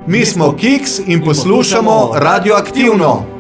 Mi smo Kiks in poslušamo Radioaktivno.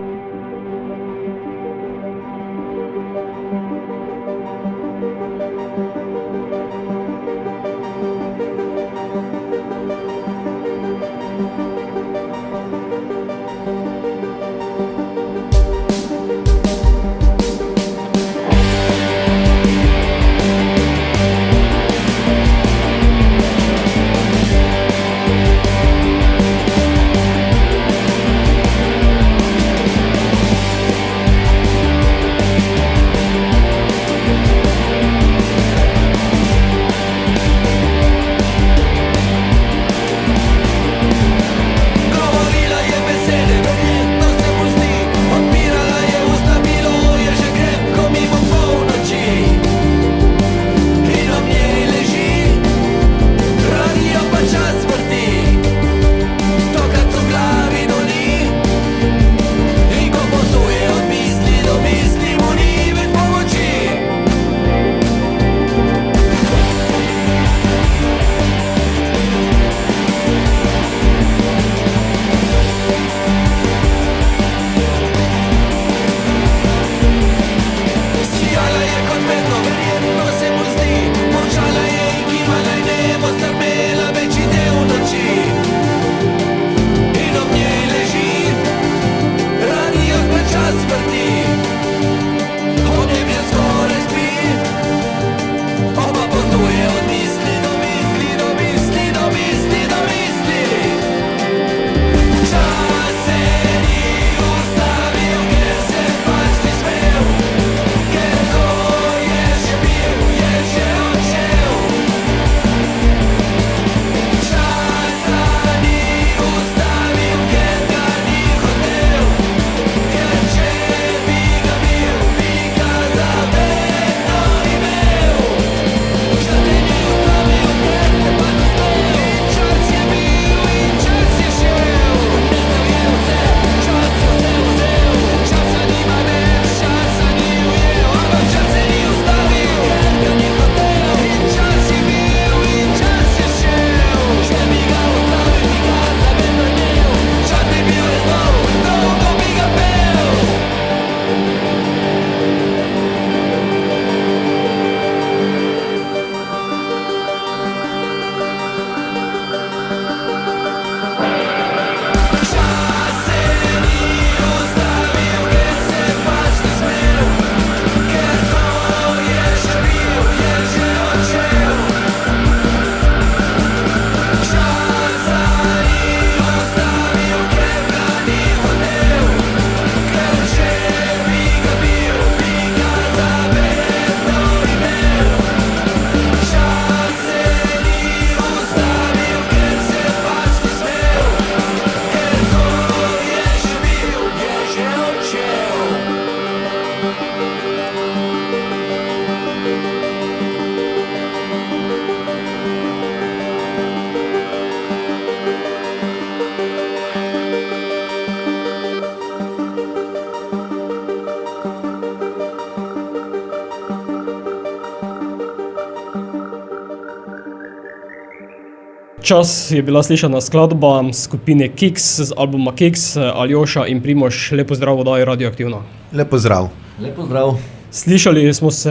Čas je bila slišana skladba skupine Kiks z albuma Kiks, Aljoša in Primož. Lepo zdrav v oddaji Radioaktivno. Lepo zdrav. Lepo zdrav. Slišali smo se,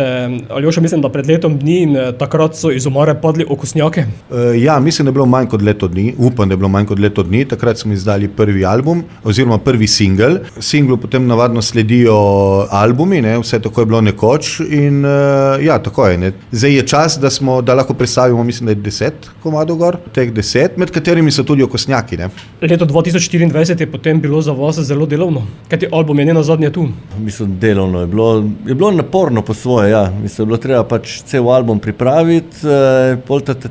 Aljoša, mislim, da pred letom dni in takrat so iz omare padli okostnjaki. Ja, mislim, da je bilo manj kot leto dni, upam, da je bilo manj kot leto dni. Takrat smo izdali prvi album, oziroma prvi singel. Singlu potem navadno sledijo albumi, ne? Vse tako je bilo nekoč in ja, tako je. Ne? Zdaj je čas, da lahko predstavimo, mislim, da je 10 komadov gor, teh 10, med katerimi so tudi okostnjaki. Ne? Leto 2024 je potem bilo za vas zelo delovno, kajti album je ne nazadnje tu. Mislim, delovno je bilo naporno po svoje, ja. Mislim, je bilo treba pač cel album pripraviti,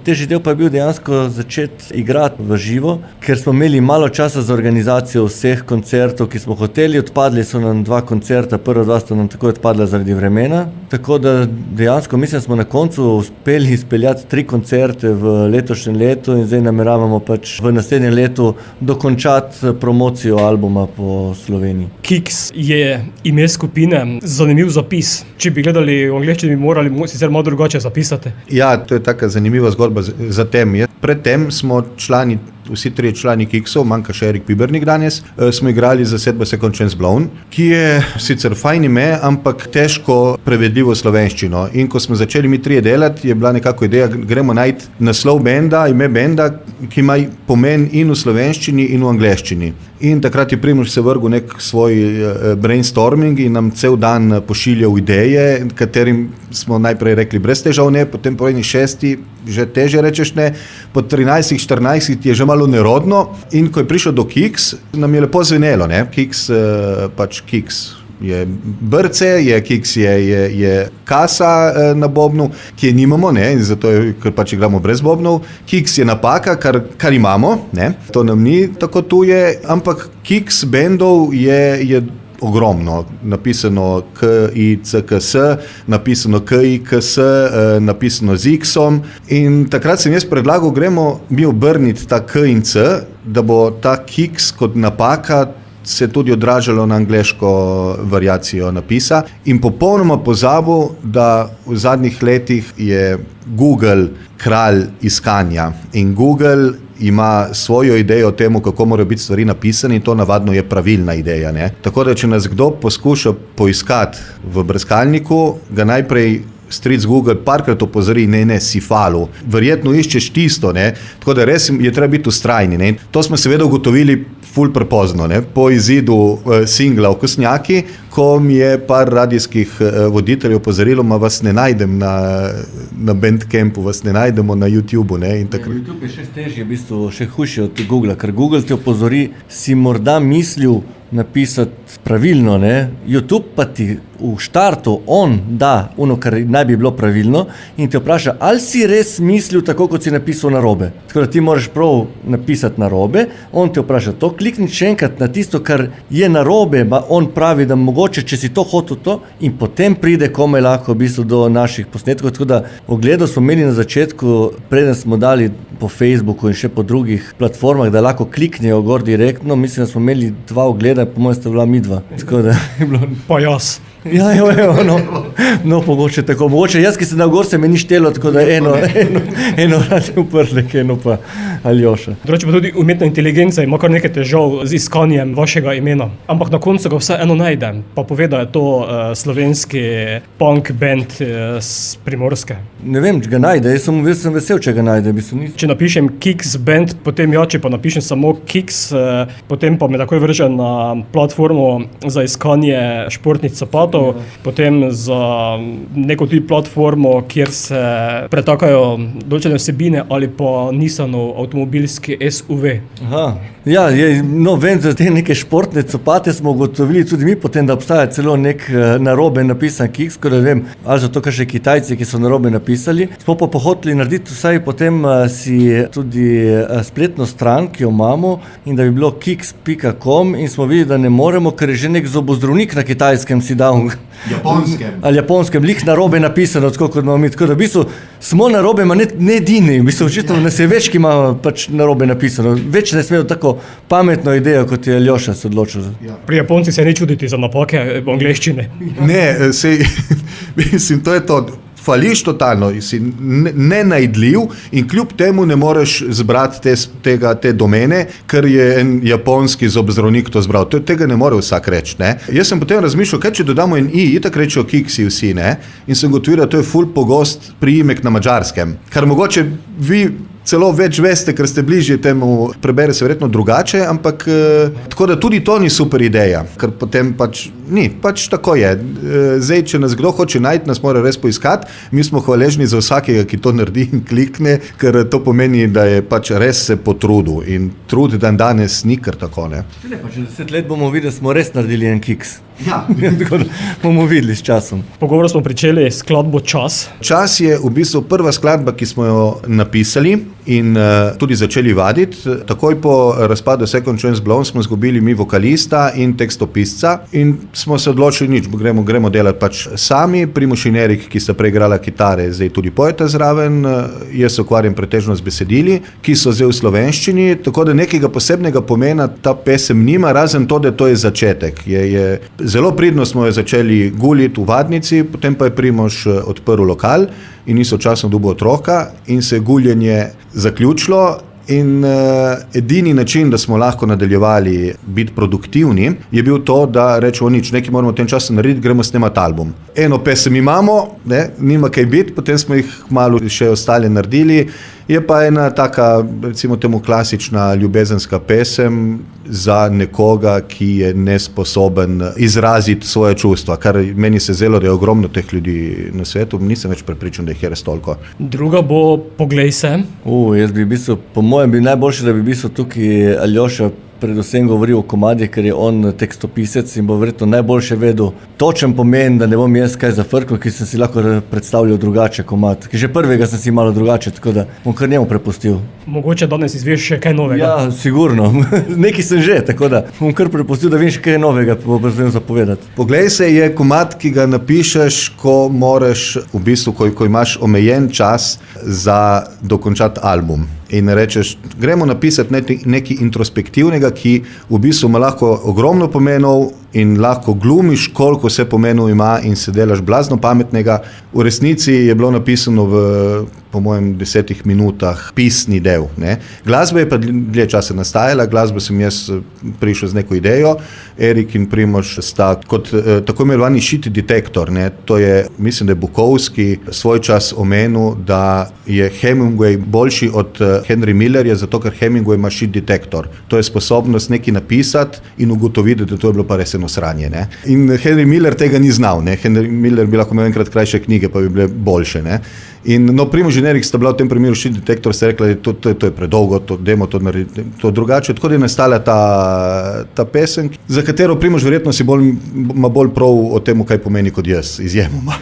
težji del pa je bil dejansko začeti igrati v živo, ker smo imeli malo časa za organizacijo vseh koncertov, ki smo hoteli. Odpadli so nam 2 koncerta, prva 2 sta nam takoj odpadla zaradi vremena, tako da dejansko mislim, da smo na koncu uspeli izpeljati 3 koncerte v letošnjem letu in zdaj nameravamo pač v naslednjem letu dokončati promocijo albuma po Sloveniji. Kiks je ime skupine, zanimiv zapis. Če bi gledali v angleščini, bi morali sicer malo drugače zapisati. Ja, to je taka zanimiva zgodba za tem. Predtem smo člani vsi trije člani Kiksov, manjka še Erik Pibernik danes, smo igrali zasedbo Second Chance Blown, ki je sicer fajn ime, ampak težko prevedljivo slovenščino. In ko smo začeli mi trije delati, je bila nekako ideja, gremo najti naslov benda, ime benda, ki ima pomen in v slovenščini in v angleščini. In takrat je Primož se vrgel nek svoj brainstorming in nam cel dan pošiljal ideje, katerim smo najprej rekli brez težav ne, potem po eni 6 že teže rečeš ne, po 13-14 je že malo nerodno in ko je prišel do Kiks, nam je lepo zvenelo, ne, Kiks, pač Kiks je brce, Kiks je kasa na bobnu, ki je nimamo, ne, in zato je, ker pač igramo brez bobnov. Kiks je napaka, kar imamo, ne, to nam ni tako tuje, ampak Kiks bendov je ogromno, napisano K-I-C-K-S, napisano K-I-K-S, napisano z X-om in takrat sem jaz predlagal, gremo mi obrniti ta K in C, da bo ta Kiks kot napaka se tudi odražalo na angleško variacijo napisa in popolnoma pozabil, da v zadnjih letih je Google kralj iskanja in Google ima svojo idejo o tem, kako morajo biti stvari napisane in to navadno je pravilna ideja. Ne? Tako da, če nas kdo poskuša poiskati v brskalniku, ga najprej stric Google parkrat opozori, ne, si falu. Verjetno iščeš tisto, ne? Tako da res je treba biti ustrajni. Ne? To smo seveda ugotovili ful prepozno, ne? Po izidu singla Okosnjaki, ko mi je par radijskih voditeljev opozorilo, vas ne najdem na Bandcampu, vas ne najdemo na YouTubeu. Ne? YouTube je še težje, v bistvu še hujše od Google, ker Google te opozori, si morda mislil napisati pravilno, ne? YouTube pa ti v štartu on da ono, kar naj bi bilo pravilno in te vpraša, ali si res mislil tako, kot si napisal narobe. Tako da ti moraš prav napisati narobe, on te vpraša to, klikni še enkrat na tisto, kar je narobe, on pravi, da mogoče, če si to hotel to in potem pride komaj lahko v bistvu do naših posnetkov. Tako da ogledov smo imeli na začetku, preden smo dali po Facebooku in še po drugih platformah, da lahko kliknejo gor direktno, mislim, da smo imeli 2 ogleda, po mojem sta bila mi 2. Tako da je bilo... Pa jaz. Ja, no, mogoče tako. Mogoče jaz, ki sem dal gor, se mi ni štelo, tako da eno radi uprlek, eno pa Aljoša. Drugače pa tudi umetna inteligenca ima kar nekaj težav z iskanjem vašega imena. Ampak na koncu ga vseeno najdem, pa pove, da je to slovenski punk band z Primorske. Ne vem, če ga najde, jaz sem vesel, če ga najde. Če napišem Kiks band, potem če pa napišem samo Kiks, potem pa me takoj vrže na platformo za iskanje športnih zapatov, potem za neko tudi platformo, kjer se pretakajo določene vsebine ali pa Nissanov avtomobilski SUV. Aha. Ja, vem, za te neke športne copate smo ugotovili tudi mi potem, da obstaja celo nek narobe napisan Kiks, ko da vem, ali so to kakšne Kitajci, ki so narobe napisali. Smo pa pohoteli narediti vsaj potem si tudi spletno stran, ki jo imamo in da bi bilo kiks.com in smo videli, da ne moremo, ker je že nek zobozdravnik na kitajskem si dal. Japonskem, lih narobe napisano, tako kot imamo mi. Tako da v bistvu smo narobe, ma ne edini. V bistvu očitno nas je več, ki ima pač narobe napisano. Več ne smejo tako pametno idejo, kot je Aljoša se odločil. Ja. Pri Japoncih se ne čuditi za napake v angleščini. Ne, mislim, to je to. Fališ totalno, si nenajdljiv in kljub temu ne moreš zbrati te domene, ker je en japonski zobozdravnik to zbral. Tega ne more vsak reči. Ne? Jaz sem potem razmišljal, kaj če dodamo en i, itak rečejo Kiksi vsi, ne? In sem gotovil, da to je ful pogost priimek na madžarskem. Kar mogoče vi celo več veste, ker ste bližje temu, prebere se verjetno drugače, ampak tako da tudi to ni super ideja, ker potem pač ni, pač tako je. Zdaj, če nas kdo hoče najti, nas mora res poiskati, mi smo hvaležni za vsakega, ki to naredi in klikne, ker to pomeni, da je pač res se potrudil in trud dan danes ni kar tako, ne. Pa če 10 let bomo videli, smo res naredili en Kiks. Ja. Tako da bomo videli s časom. Pogovor smo pričeli s skladbo Čas. Čas je v bistvu prva skladba, ki smo jo napisali in tudi začeli vaditi. Takoj po razpadu Second Chance Blown smo izgubili mi vokalista in tekstopisca in smo se odločili nič, gremo delati pač sami. Primož in Erik, ki sta preigrala kitare, zdaj tudi pojeta zraven. Jaz se ukvarjam pretežno z besedili, ki so zdaj v slovenščini, tako da nekega posebnega pomena ta pesem nima, razen to, da to je začetek. Zelo pridno smo jo začeli guliti v vadnici, potem pa je Primož odprl lokal in niso časno dobil otroka in se je guljenje zaključilo In edini način, da smo lahko nadaljevali biti produktivni, je bil to, da rečemo nič, nekaj moramo v tem času narediti, gremo snemati album. Eno pesem imamo, nima kaj biti, potem smo jih malo še ostale naredili. Je pa ena taka, recimo temu klasična ljubezenska pesem za nekoga, ki je nesposoben izraziti svoje čustva, kar meni se zelo, da je ogromno teh ljudi na svetu, nisem več prepričan, da jih je res toliko. Druga bo Poglej se. Jaz bi v bistvu, po mojem bi najboljše, da bi v bistvu tukaj Aljoša predvsem govoril o komadih, ker je on tekstopisec in bo verjetno najboljše vedel točen pomen, da ne bom jaz kaj zafrknil, ki sem si lahko predstavljal drugače komad. Že prvega sem si malo drugače, tako da bom kar njemu prepustil. Mogoče danes izveš še kaj novega. Ja, sigurno. Nekaj sem že, tako da bom kar prepustil, da vem še kaj novega, pa bom znal zapovedati. Poglej se je komad, ki ga napišeš, ko moreš, v bistvu, ko imaš omejen čas za dokončati album. In rečeš, gremo napisati nekaj introspektivnega, ki v bistvu ima lahko ogromno pomenov in lahko glumiš, koliko vse pomenov ima in se delaš blazno pametnega. V resnici je bilo napisano v, po mojem, 10 minutah pisni del. Glasba je pa dlje časa nastajala, glasbo sem jaz prišel z neko idejo, Erik in Primož sta kot tako imenovani shit detektor. To je, mislim, da je Bukovski svoj čas omenil, da je Hemingway boljši od Henry Millerja, zato ker Hemingway ima shit detektor. To je sposobnost nekaj napisati in ugotoviti, da to je bilo pa res eno sranje. In Henry Miller tega ni znal. Henry Miller bi lahko imel enkrat krajše knjige, pa bi bile boljše. In Primož in Erik sta bila v tem primeru shit detektor, sta rekla, da to je predolgo, dajmo to narediti, to drugače. Tako da je nastala ta pesem, za katero Primož verjetno ima bolj prav o tem, kaj pomeni kot jaz, izjemoma.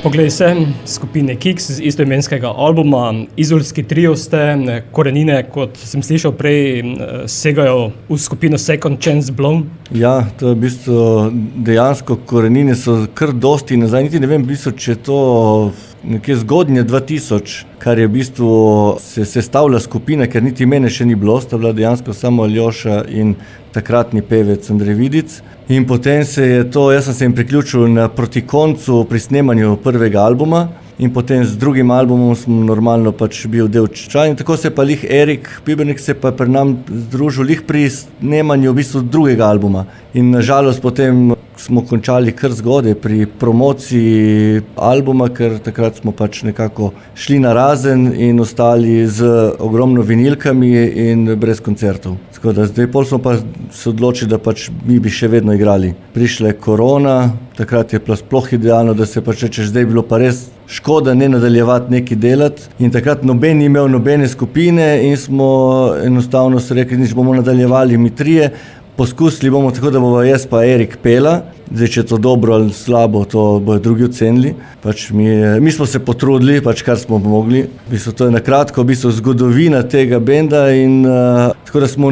Poglej se, skupine Kiks z istoimenskega albuma, izolski trio ste, korenine, kot sem slišal prej, segajo v skupino Second Chance Blown. Ja, to je v bistvu dejansko korenine so kar dosti nazaj, niti ne vem v bistvu, če je to nekje zgodnje 2000, kar je v bistvu se sestavlja skupina, ker niti mene še ni bilo, sta bila dejansko samo Aljoša in takratni pevec Andrej Vidic. In potem se je to, jaz sem se jim priključil proti koncu pri snemanju prvega albuma in potem z drugim albumom sem normalno pač bil del čaja in tako se pa lih Erik Pibernik se pa pri nam združil lih pri snemanju v bistvu drugega albuma. In nažalost potem smo končali kar zgodaj pri promociji albuma, ker takrat smo pač nekako šli na razen in ostali z ogromno vinilkami in brez koncertov. Tako da zdaj pol smo pa se odločili, da pač mi bi še vedno igrali. Prišla je korona, takrat je sploh idealno, da se pač reče, zdaj bilo pa res škoda ne nadaljevati nekaj delati in takrat noben ni imel nobene skupine in smo enostavno se rekli, nič bomo nadaljevali mi trije. Poskusili bomo tako, da bomo jaz pa Erik pela, zdaj če je to dobro ali slabo, to bojo drugi ocenili. Pač mi smo se potrudili, pač kar smo mogli. V bistvu to je na kratko, v bistvu zgodovina tega benda in tako da smo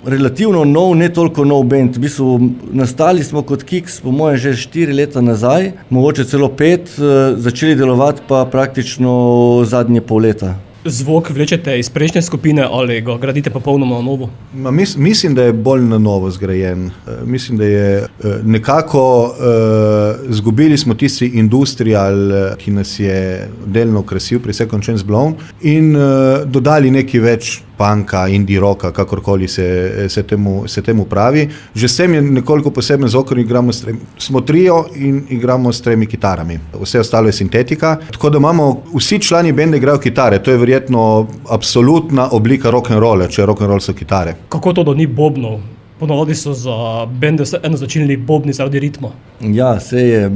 relativno nov, ne toliko nov bend. V bistvu nastali smo kot Kiks, po mojem, že 4 leta nazaj, mogoče celo 5, začeli delovati pa praktično zadnje pol leta. Zvok vlečete iz prejšnje skupine ali ga gradite popolnoma na novo? Mislim, da je bolj na novo zgrajen. Mislim, da je nekako zgubili smo tisti industrial, ki nas je delno okrasil pri Second Chance Blown in dodali nekaj več punka, indie rocka, kakorkoli se temu pravi. Že s tem je nekoliko poseben zvok, ker smo trio in igramo s 3 kitarami. Vse ostalo je sintetika. Tako da imamo, vsi člani benda igrajo kitare, to je verjetno absolutna oblika rock'n'rolla, če rock'n'roll so kitare. Kako to, da ni bobnov? Ponovadi so za bende enoznačilni bobni zaradi ritma. Ja, se je,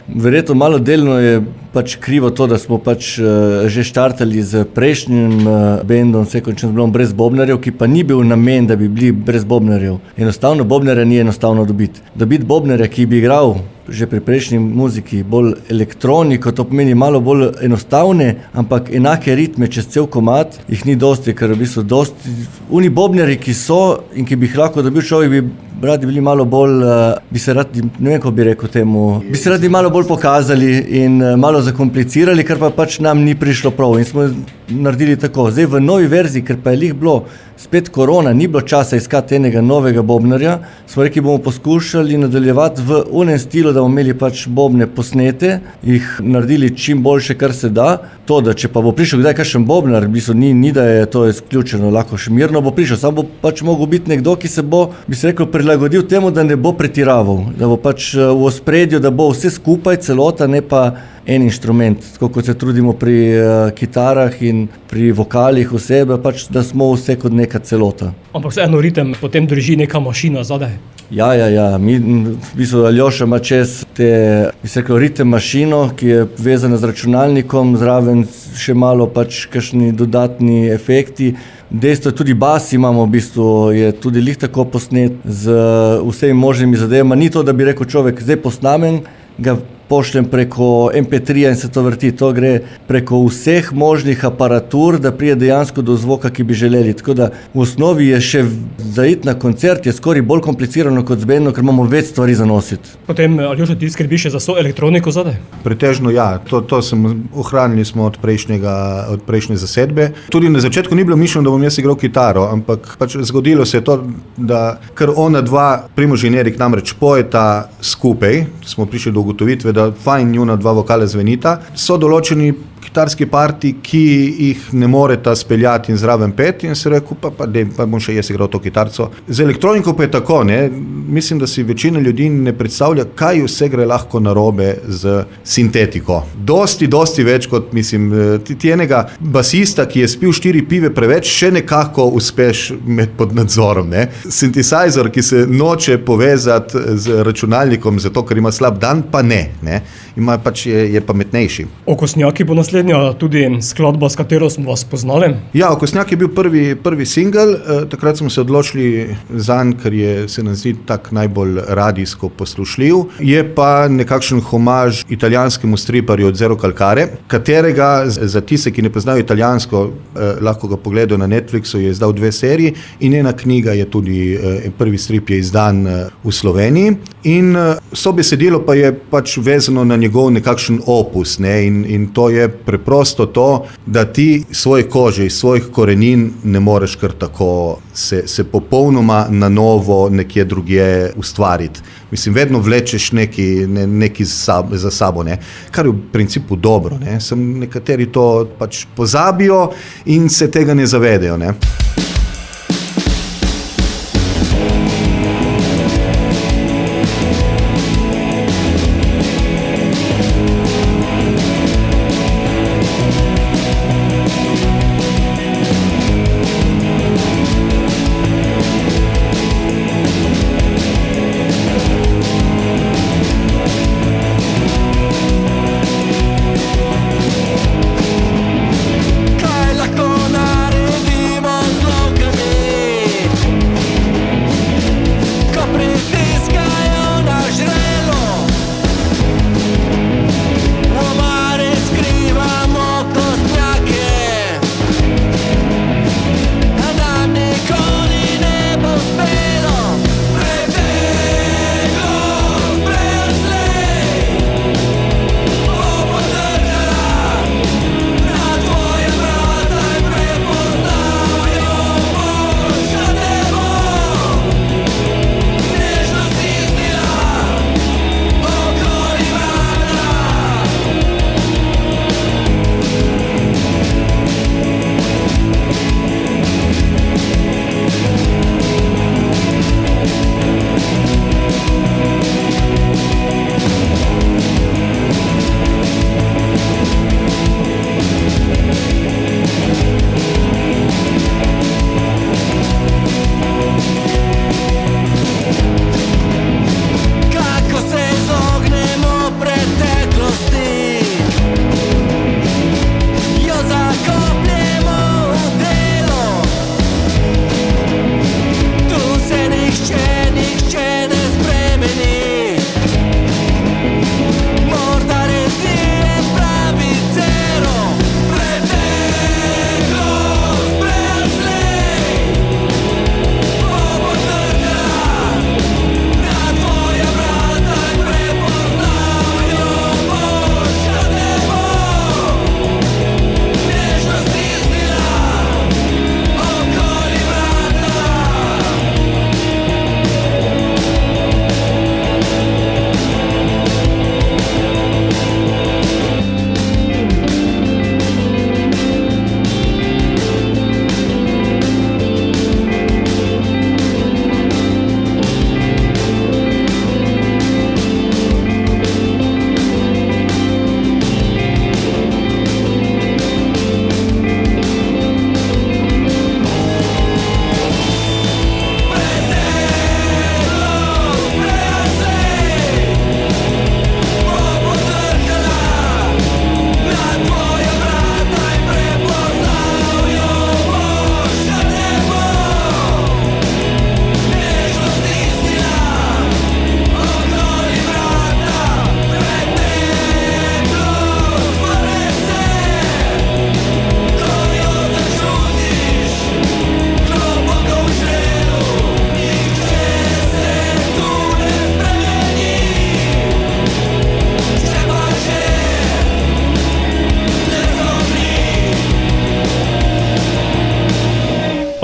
verjetno malo delno je pač krivo to, da smo pač že štartali z prejšnjim bendom Second Chance Blown brez bobnarjev, ki pa ni bil namen, da bi bili brez bobnarjev. Enostavno bobnarja ni enostavno dobiti. Dobiti bobnarja, ki bi igral že pri prejšnji muziki bolj elektroniko, to pomeni malo bolj enostavne, ampak enake ritme čez cel komad, jih ni dosti, ker v bistvu dosti, oni bobnari, ki so in ki bi jih lahko dobil človek, bi radi bili malo bolj, bi se radi, ne vem, ko bi rekel temu, bi se radi malo bolj pokazali in malo zakomplicirali, kar pa pač nam ni prišlo prav in smo naredili tako. Zdaj v novi verziji, ker pa je lih bilo spet korona, ni bilo časa iskati enega novega bobnarja, smo rekli, bomo poskušali nadaljevati v unem stilu, da bomo imeli pač bobne posnete, jih naredili čim boljše, kar se da. To, da če pa bo prišel kdaj kakšen bobnar, ni da je to izključeno, lahko še mirno bo prišel, samo bo pač mogel biti nekdo, ki se bo, bi se rekel, prilagodil temu, da ne bo pretiraval, da bo pač v ospredju, da bo vse skupaj, celota, ne pa en inštrument, tako kot se trudimo pri kitarah in pri vokalih osebe, pač da smo vse kot neka celota. Ampak vseeno ritem potem drži neka mašina zadaj. Ja, mi v bistvu Aljoša ima čez te, bi se rekel, ritem mašino, ki je vezana z računalnikom, zraven še malo pač kakšni dodatni efekti. Dejstvo je, tudi bas imamo, v bistvu je tudi lih tako posnet z vsemi možnimi zadevami. Ni to, da bi rekel človek, zdaj posnamem, ga pošljem preko MP3 in se to vrti. To gre preko vseh možnih aparatur, da prije dejansko do zvoka, ki bi želeli. Tako da v osnovi je še zaiti na koncert je skoraj bolj komplicirano kot z bendom, ker imamo več stvari za nositi. Potem, Aljoša, ti skrbiš še za elektroniko zadaj? Pretežno ja, to ohranili smo od prejšnje zasedbe. Tudi na začetku ni bilo mišljeno, da bom jaz igral kitaro, ampak pač zgodilo se je to, da ker ona dva, Primož in Erik, namreč pojeta skupaj, smo prišli do ugotovitve, da fajn njuna dva vokale zvenita, so določeni kitarski parti, ki jih ne moreta speljati in zraven peti in se rekel, pa bom še jaz igral to kitarco. Z elektroniko pa je tako, ne? Mislim, da si večina ljudi ne predstavlja, kaj vse gre lahko narobe z sintetiko. Dosti več kot, mislim, ti enega basista, ki je spil 4 pive preveč, še nekako uspeš med pod nadzorom, ne? Synthesizer, ki se noče povezati z računalnikom, zato ker ima slab dan, pa ne? je pametnejši. Okostnjaki bo naslednja tudi skladba, s katero smo vas poznali. Ja, Okostnjak je bil prvi singel, takrat smo se odločili zanj, ker se nam zdi tak najbolj radijsko poslušljiv. Je pa nekakšen homaž italijanskemu striparju od Zero Calcare, katerega za tiste, ki ne poznajo italijansko, lahko ga pogledajo na Netflixu, je izdal 2 seriji in ena knjiga je tudi, prvi strip je izdan v Sloveniji in sobesedilo pa je pač vezano na njegov nekakšen opus, ne? In to je preprosto to, da ti svoje kože iz svojih korenin ne moreš kar tako se popolnoma na novo nekje drugje ustvariti. Mislim, vedno vlečeš neki za sabo, ne? Kar je v principu dobro, ne? Nekateri to pač pozabijo in se tega ne zavedajo, ne?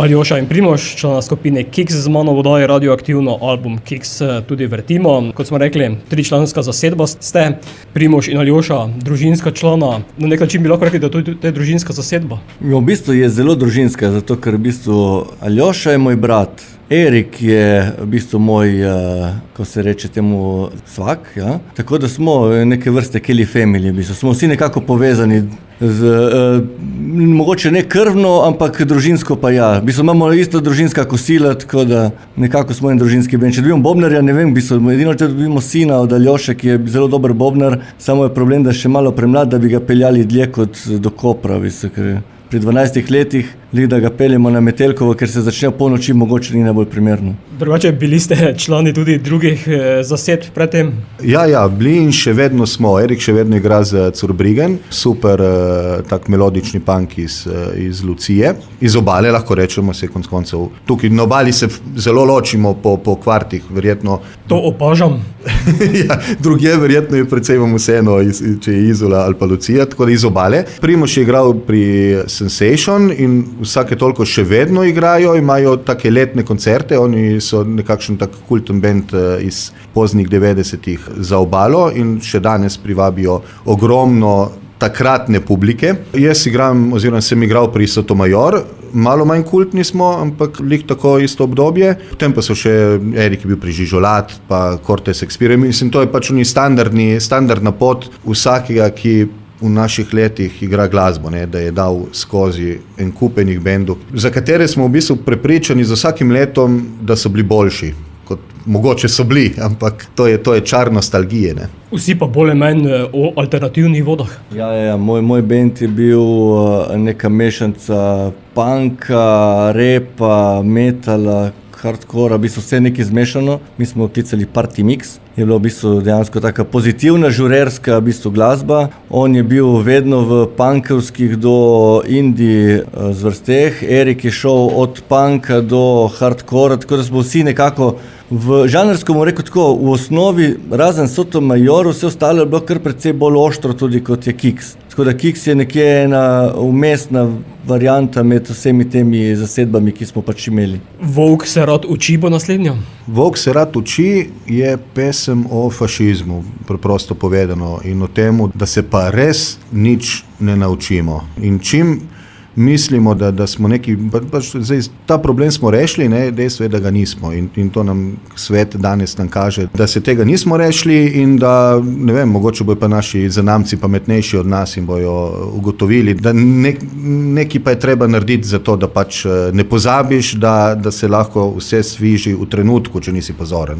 Aljoša in Primož, člana skupine Kiks, z mano v oddaji Radioaktivno, album Kiks tudi vrtimo. Kot smo rekli, 3-članska zasedba ste, Primož in Aljoša, družinska člana. Na nek način bi lahko rekli, da to je družinska zasedba. V bistvu je zelo družinska, zato ker v bistvu Aljoša je moj brat Erik je v bistvu moj, ko se reče temu, svak, ja. Tako da smo neke vrste Kelly family, v bistvu. Smo vsi nekako povezani mogoče ne krvno, ampak družinsko pa ja. V bistvu imamo isto družinska kosila, tako da nekako smo en družinski bend. Če dobimo bobnarja, ne vem, v bistvu, edino če dobimo sina od Aljoše, ki je zelo dober bobnar, samo je problem, da je še malo premlad, da bi ga peljali dlje kot do Kopra, v bistvu, ker pri 12 letih, da ga peljemo na Metelkovo, ker se začne po noči, mogoče ni najbolj primerno. Drugače, bili ste člani tudi drugih zasedb predtem? Ja, bili in še vedno smo. Erik še vedno igra za Zurbriggen, super tak melodični punk iz Lucije. Iz obale, lahko rečemo, se konec koncev. Tukaj na obali se zelo ločimo po kvartih, verjetno. To opažam. Ja, drugje verjetno je predvsej vam vseeno, če je Izola ali pa Lucija, tako da iz obale. Primož je igral pri Sensation in vsake toliko še vedno igrajo, imajo take letne koncerte, oni so nekakšen tak kulten bend iz poznih 90-ih za obalo in še danes privabijo ogromno takratne publike. Jaz igram, oziroma sem igral pri Sotomayor, malo manj kultni smo, ampak lik tako isto obdobje. Potem pa so še Erik je bil pri Žižolat, pa Cortez Experience, mislim, to je pač standardna pot vsakega, ki v naših letih igra glasbo, ne, da je dal skozi en kupenih bendov, za katere smo v bistvu prepričani z vsakim letom, da so bili boljši, kot mogoče so bili, ampak to je čar nostalgije. Ne. Vsi pa bolj manj o alternativnih vodah. Ja, moj bend je bil neka mešanca punka, repa, metala, hardcore, v bistvu vse nekaj zmešano. Mi smo klicali Party Mix. Je bilo v bistvu dejansko taka pozitivna, žurerska v bistvu glasba. On je bil vedno v punkovskih do indie zvrsteh. Erik je šel od punka do hardcora, tako da smo vsi nekako v žanrsko, bomo rekel tako, v osnovi, razen Sotomayor, vse ostalo je bilo kar precej bolj oštro tudi kot je Kix. Tako da Kix je nekje ena umestna varianta med vsemi temi zasedbami, ki smo pač imeli. Volk se rad uči bo naslednjo? Volk se rad uči je pesem o fašizmu, preprosto povedano, in o temu, da se pa res nič ne naučimo. In čim mislimo, da smo neki, zdaj, ta problem smo rešili, ne, dejstvo je, da ga nismo in to nam svet danes nam kaže, da se tega nismo rešili in da, ne vem, mogoče bojo pa naši zanamci pametnejši od nas in bojo ugotovili, da nekaj pa je treba narediti za to, da pač ne pozabiš, da se lahko vse sviži v trenutku, če nisi pozoren.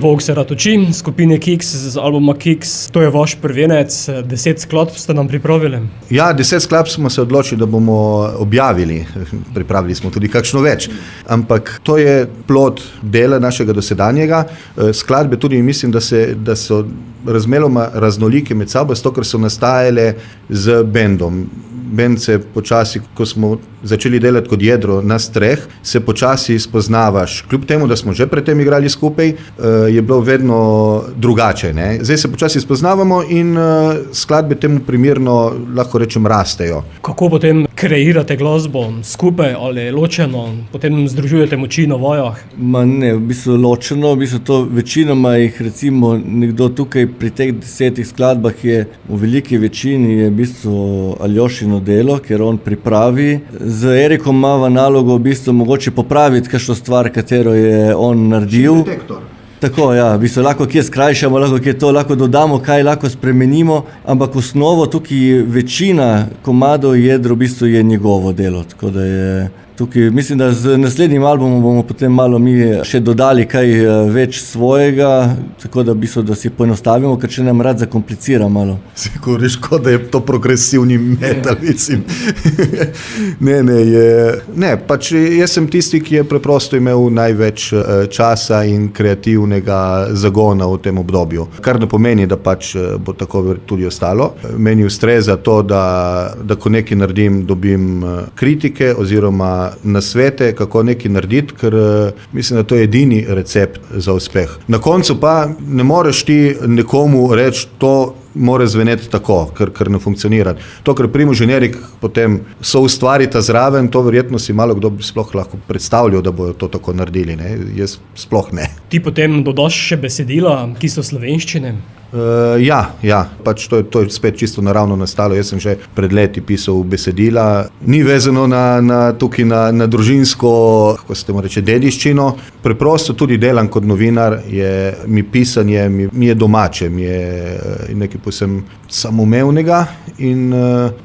Bog se rad uči, skupine Kiks z albuma Kiks, to je vaš prvenec, 10 skladb ste nam pripravili. Ja, 10 skladb smo se odločili, da bomo objavili, pripravili smo tudi kakšno več, ampak to je plod dela našega dosedanjega. Skladbe tudi mislim, da so razmeroma raznolike med sabo, zato ker so nastajale z bendom. Bend se počasi, ko smo začeli delati kot jedro nas treh, se počasi spoznavaš. Kljub temu, da smo že predtem igrali skupaj, je bilo vedno drugače. Ne? Zdaj se počasi spoznavamo in skladbe temu primerno, lahko rečem, rastejo. Kako potem kreirate glasbo skupaj ali ločeno, potem združujete moči na vajah? Ne, v bistvu ločeno, v bistvu to večinoma jih recimo nekdo tukaj pri teh 10 skladbah je v veliki večini je v bistvu Aljošino delo, ker on pripravi. Z Erikom ima v nalogo v bistvu mogoče popraviti kakšno stvar, katero je on naredil. Tako, ja, v bistvu lahko kje skrajšamo, lahko kje to, lahko dodamo, kaj lahko spremenimo, ampak osnovo tukaj večina komadov jedro v bistvu je njegovo delo, tako da je tukaj, mislim, da z naslednjim albumom bomo potem malo mi še dodali kaj več svojega, tako da v bistvu, da si poenostavimo, ker še nam rad zakomplicira malo. Si govoriš, kot da je to progresivni metal, mislim. Pač jaz sem tisti, ki je preprosto imel največ časa in kreativnega zagona v tem obdobju. Kar ne pomeni, da pač bo tako tudi ostalo. Meni ustreza to, da ko nekaj naredim, dobim kritike oziroma nasvete, kako nekaj narediti, ker mislim, da to je edini recept za uspeh. Na koncu pa ne moreš ti nekomu reči, to mora zveneti tako, ker ne funkcionira. To, kar Primož in Erik potem soustvarita zraven, to verjetno si malo kdo bi sploh lahko predstavljal, da bojo to tako naredili. Ne? Jaz sploh ne. Ti potem dodaš še besedila, ki so slovenščine? Ja, pač to je spet čisto naravno nastalo. Jaz sem že pred leti pisal besedila. Ni vezano tukaj na družinsko, kako se temu reče, dediščino. Preprosto tudi delam kot novinar, mi pisanje mi je domače, mi je nekaj povsem samoumevnega in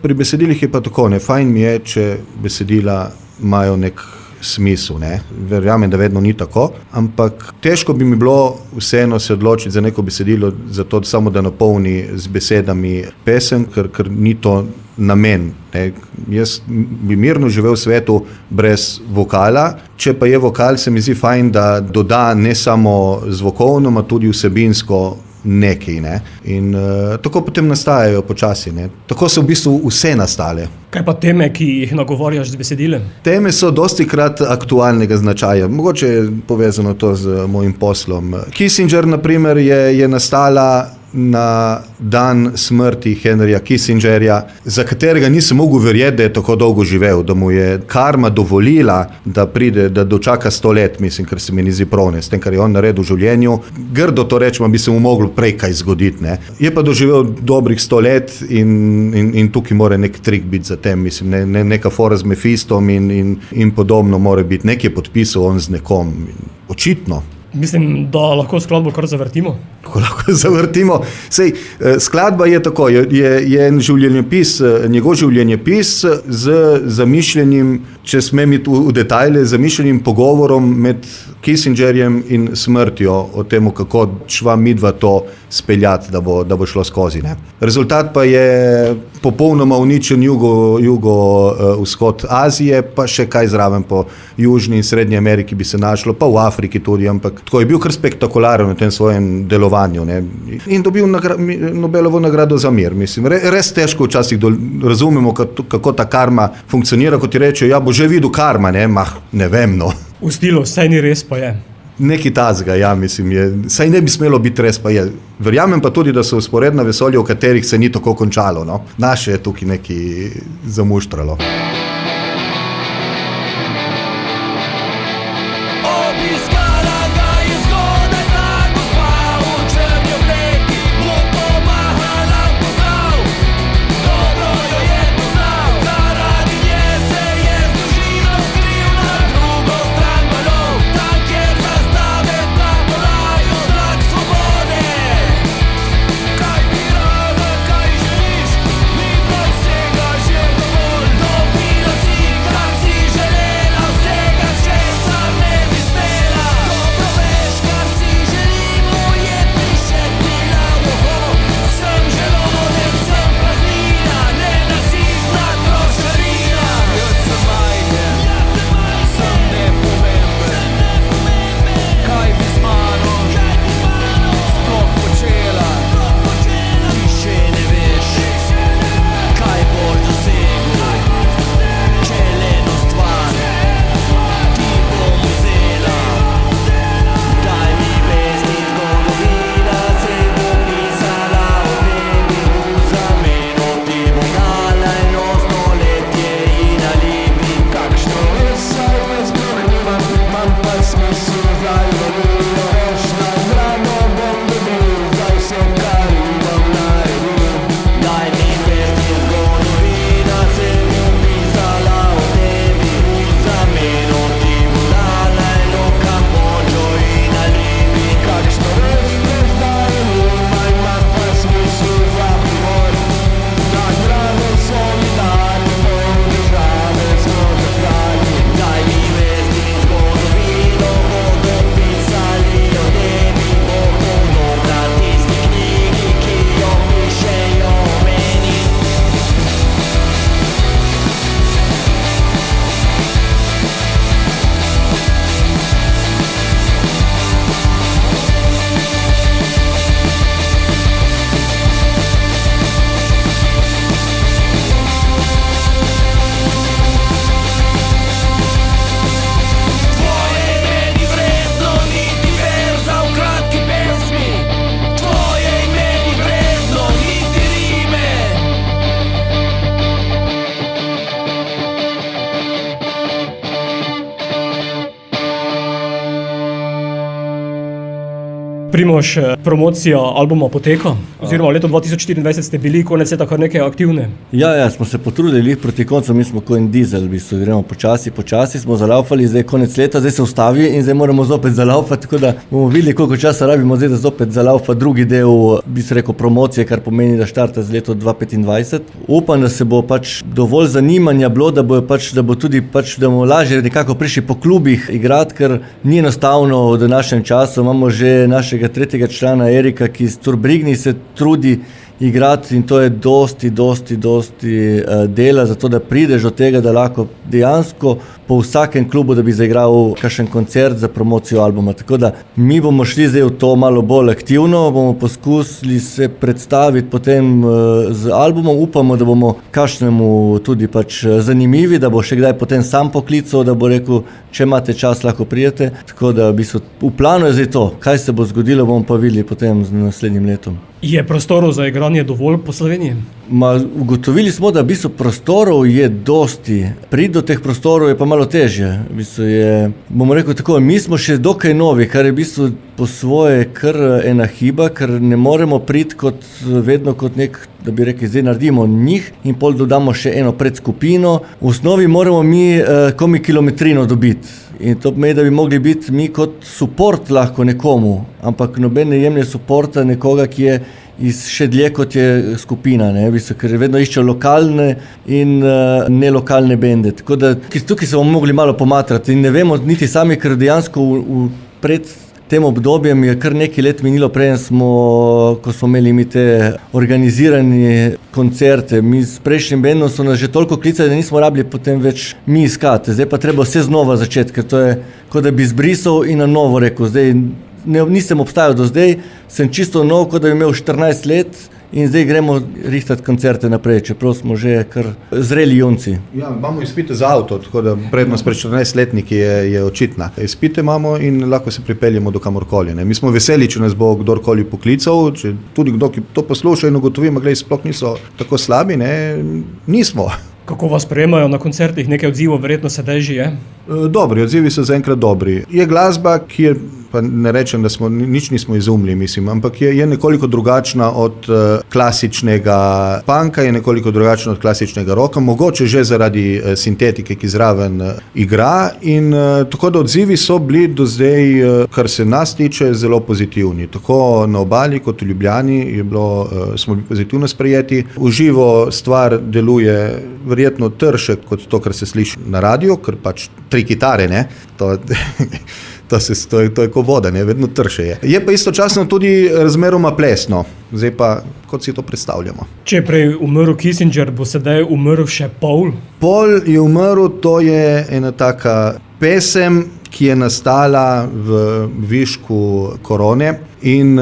pri besedilih je pa tako, fajn mi je, če besedila imajo nek smisel, ne. Verjamem, da vedno ni tako, ampak težko bi mi bilo vseeno se odločiti za neko besedilo, zato samo da napolni z besedami pesem, ker ni to namen. Ne. Jaz bi mirno živel v svetu brez vokala, če pa je vokal, se mi zdi fajn, da doda ne samo zvokovno, tudi vsebinsko nekaj. Ne. In tako potem nastajajo počasi. Ne. Tako so v bistvu vse nastale. Kaj pa teme, ki jih nagovarjaš z besedilem? Teme so dostikrat aktualnega značaja. Mogoče je povezano to z mojim poslom. Kissinger, na primer, je nastala na dan smrti Henryja Kissingerja, za katerega nisem mogel verjeti, da je tako dolgo živel, da mu je karma dovolila, da pride, da dočaka 100 let, mislim, ker se mi ni zdi prav, s tem, kar je on naredil v življenju. Grdo to rečemo, bi se mu moglo prej kaj zgoditi. Ne. Je pa doživel dobrih 100 let in tukaj mora nek trik biti za tem, mislim, neka fora z Mephistom in podobno mora biti. Nek je podpisal on z nekom, očitno. Mislim, da lahko skladbo kar zavrtimo. Ko lahko zavrtimo. Sej, skladba je tako, je en življenjepis, njegov življenjepis z zamišljenim, če smem iti v detajle, zamišljenim pogovorom med Kissingerjem in smrtjo o tem, kako šva midva to speljati, da bo šlo skozi. Ne. Rezultat pa je popolnoma uničen jugovzhod Azije, pa še kaj zraven po Južni in Srednji Ameriki bi se našlo, pa v Afriki tudi, ampak tako je bil kar spektakularen v tem svojem delovanju. Ne. In dobil Nobelovo nagrado za mir. Mislim, res težko včasih razumemo, kako ta karma funkcionira, kot ti reče, ja, bo že videl karma, ne vem, no. V stilu, saj ni res, pa je. Nekaj tazga, ja, mislim, saj ne bi smelo biti res, pa je. Verjamem pa tudi, da so vzporedna vesolja, v katerih se ni tako končalo, no. Naše je tukaj nekaj zamuštralo. Kaj pirada, kaj želiš, ni pa vsega že dovolj. Primož, promocija albuma poteka, oziroma v letu 2024 ste bili konec leta kar nekaj aktivni. Ja, smo se potrudili proti koncu, mi smo kot en dizel, v bistvu, gremo počasi smo zalaufali, zdaj konec leta, zdaj se ustavi in zdaj moramo zopet zalaufati, tako da bomo videli, koliko časa rabimo zdaj, da zopet zalaufa drugi del, bi se rekel, promocije, kar pomeni, da štarta z leto 2025. Upam, da se bo pač dovolj zanimanja bilo, da bo tudi da bomo lažje nekako prišli po klubih igrati, ker ni enostavno v današnjem času, imamo že našega tretjega člana Erika, ki z Turbrigni se trudi igrati in to je dosti dela za to, da prideš do tega, da lahko dejansko po vsakem klubu, da bi zaigral kakšen koncert za promocijo albuma. Tako da mi bomo šli zdaj v to malo bolj aktivno, bomo poskusili se predstaviti potem z albumom, upamo, da bomo kakšnemu tudi pač zanimivi, da bo še kdaj potem sam poklical, da bo rekel, če imate čas, lahko prijete. Tako da v planu je zdaj to, kaj se bo zgodilo, bomo pa videli potem z naslednjim letom. Je prostorov za igranje dovolj po Sloveniji? Ugotovili smo, da v bistvu prostorov je dosti. Priti do teh prostorov je pa malo težje. V bistvu bomo rekel tako, mi smo še dokaj novi, kar je v bistvu po svoje kar ena hiba, ker ne moremo priti vedno kot da bi rekli, zdaj naredimo njih in pol dodamo še eno predskupino. V osnovi moramo mi kilometrino dobiti. In to pomeni, da bi mogli biti mi kot support lahko nekomu, ampak noben ne jemlje supporta nekoga, ki je še dlje kot je skupina, ker vedno iščejo lokalne in nelokalne bende. Tako da tukaj se bomo mogli malo pomatrati in ne vemo niti sami, ker dejansko pred tem obdobjem je kar nekaj let minilo, ko smo imeli mi te organizirane koncerte. Mi s prejšnjim bendom so nas že toliko klicali, da nismo rabili potem več mi iskati. Zdaj pa treba vse znova začeti, ker to je kot da bi zbrisal in na novo rekel. Zdaj nisem obstajal do zdaj, sem čisto nov, kot da bi imel 14 let in zdaj gremo rihtati koncerte naprej, čeprav smo že kar zreli junci. Ja, imamo izpite za avto, tako da prednost pred 14-letniki je očitna. Izpite imamo in lahko se pripeljemo do kamorkoli. Mi smo veseli, če nas bo kdorkoli poklical, če tudi kdo, ki to posluša in ugotovimo, glej, sploh niso tako slabi, nismo. Kako vas sprejemajo na koncertih? Nekaj odzivov verjetno sedaj že je? Dobri, odzivi so zaenkrat dobri. Je glasba, ki je, pa ne rečem, da nič nismo izumili, mislim, ampak je nekoliko drugačna od klasičnega punka, je nekoliko drugačna od klasičnega rocka, mogoče že zaradi sintetike, ki zraven igra in tako da odzivi so bili do zdaj, kar se nas tiče, zelo pozitivni. Tako na Obali kot v Ljubljani smo bili pozitivno sprejeti. V živo stvar deluje verjetno trše kot to, kar se sliši na radiju, ker pač 3 kitare, to je kot voda, vedno trše je. Je pa istočasno tudi razmeroma plesno, zdaj pa kot si to predstavljamo. Če je prej umrl Kissinger, bo sedaj umrl še Paul? Paul je umrl, to je ena taka pesem, ki je nastala v višku korone in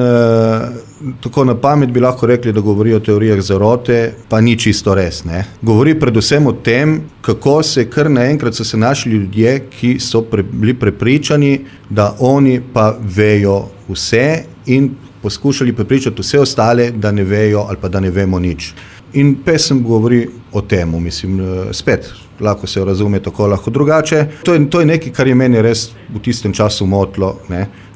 tako na pamet bi lahko rekli, da govori o teorijah zarote, pa ni čisto res. Govori predvsem o tem, kako kar naenkrat so se našli ljudje, ki so bili prepričani, da oni pa vejo vse in poskušali prepričati vse ostale, da ne vejo ali pa da ne vemo nič. In pesem govori o temu, mislim, spet lahko se razume tako, lahko drugače. To je nekaj, kar je meni res v tistem času motilo,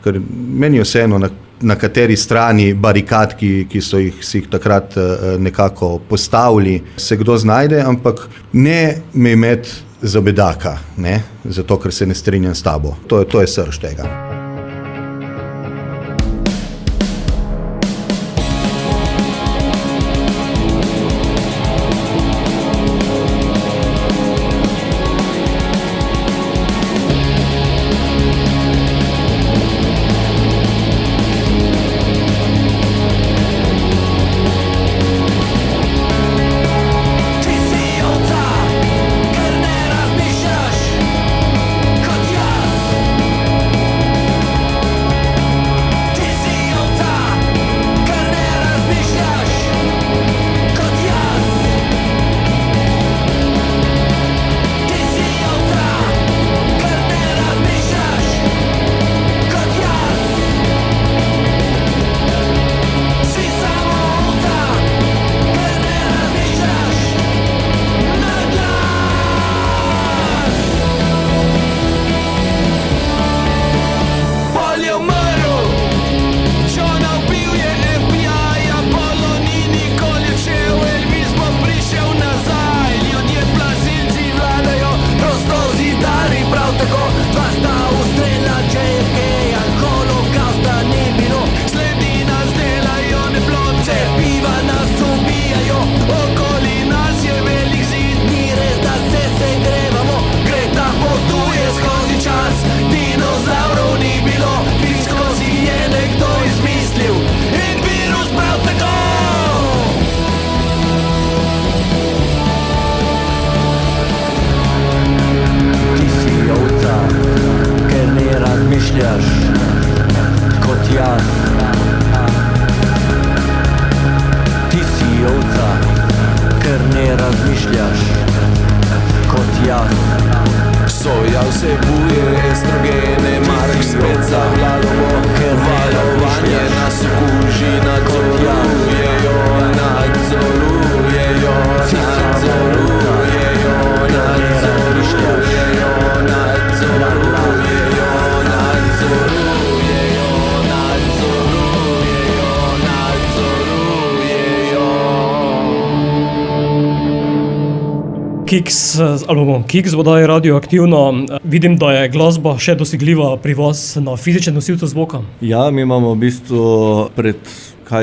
ker meni je vseeno na kateri strani barikad, ki so si jih takrat nekako postavili, se kdo znajde, ampak ne me imeti za bedaka, zato ker se ne strinjam s tabo. To je srž tega. Soja vsebuje estrogene, Mark spet zavladamo, valovanje nas okuži, nadzorujejo, nadzorujejo, nadzorujejo, nadzorujejo, nadzorujejo, nadzorujejo, nadzorujejo, nadzorujejo. Kiks, albumom Kiks bo daje radioaktivno. Vidim, da je glasba še dosegljiva pri vas na fizičnem nosilcu zvoka. Ja, mi imamo v bistvu pred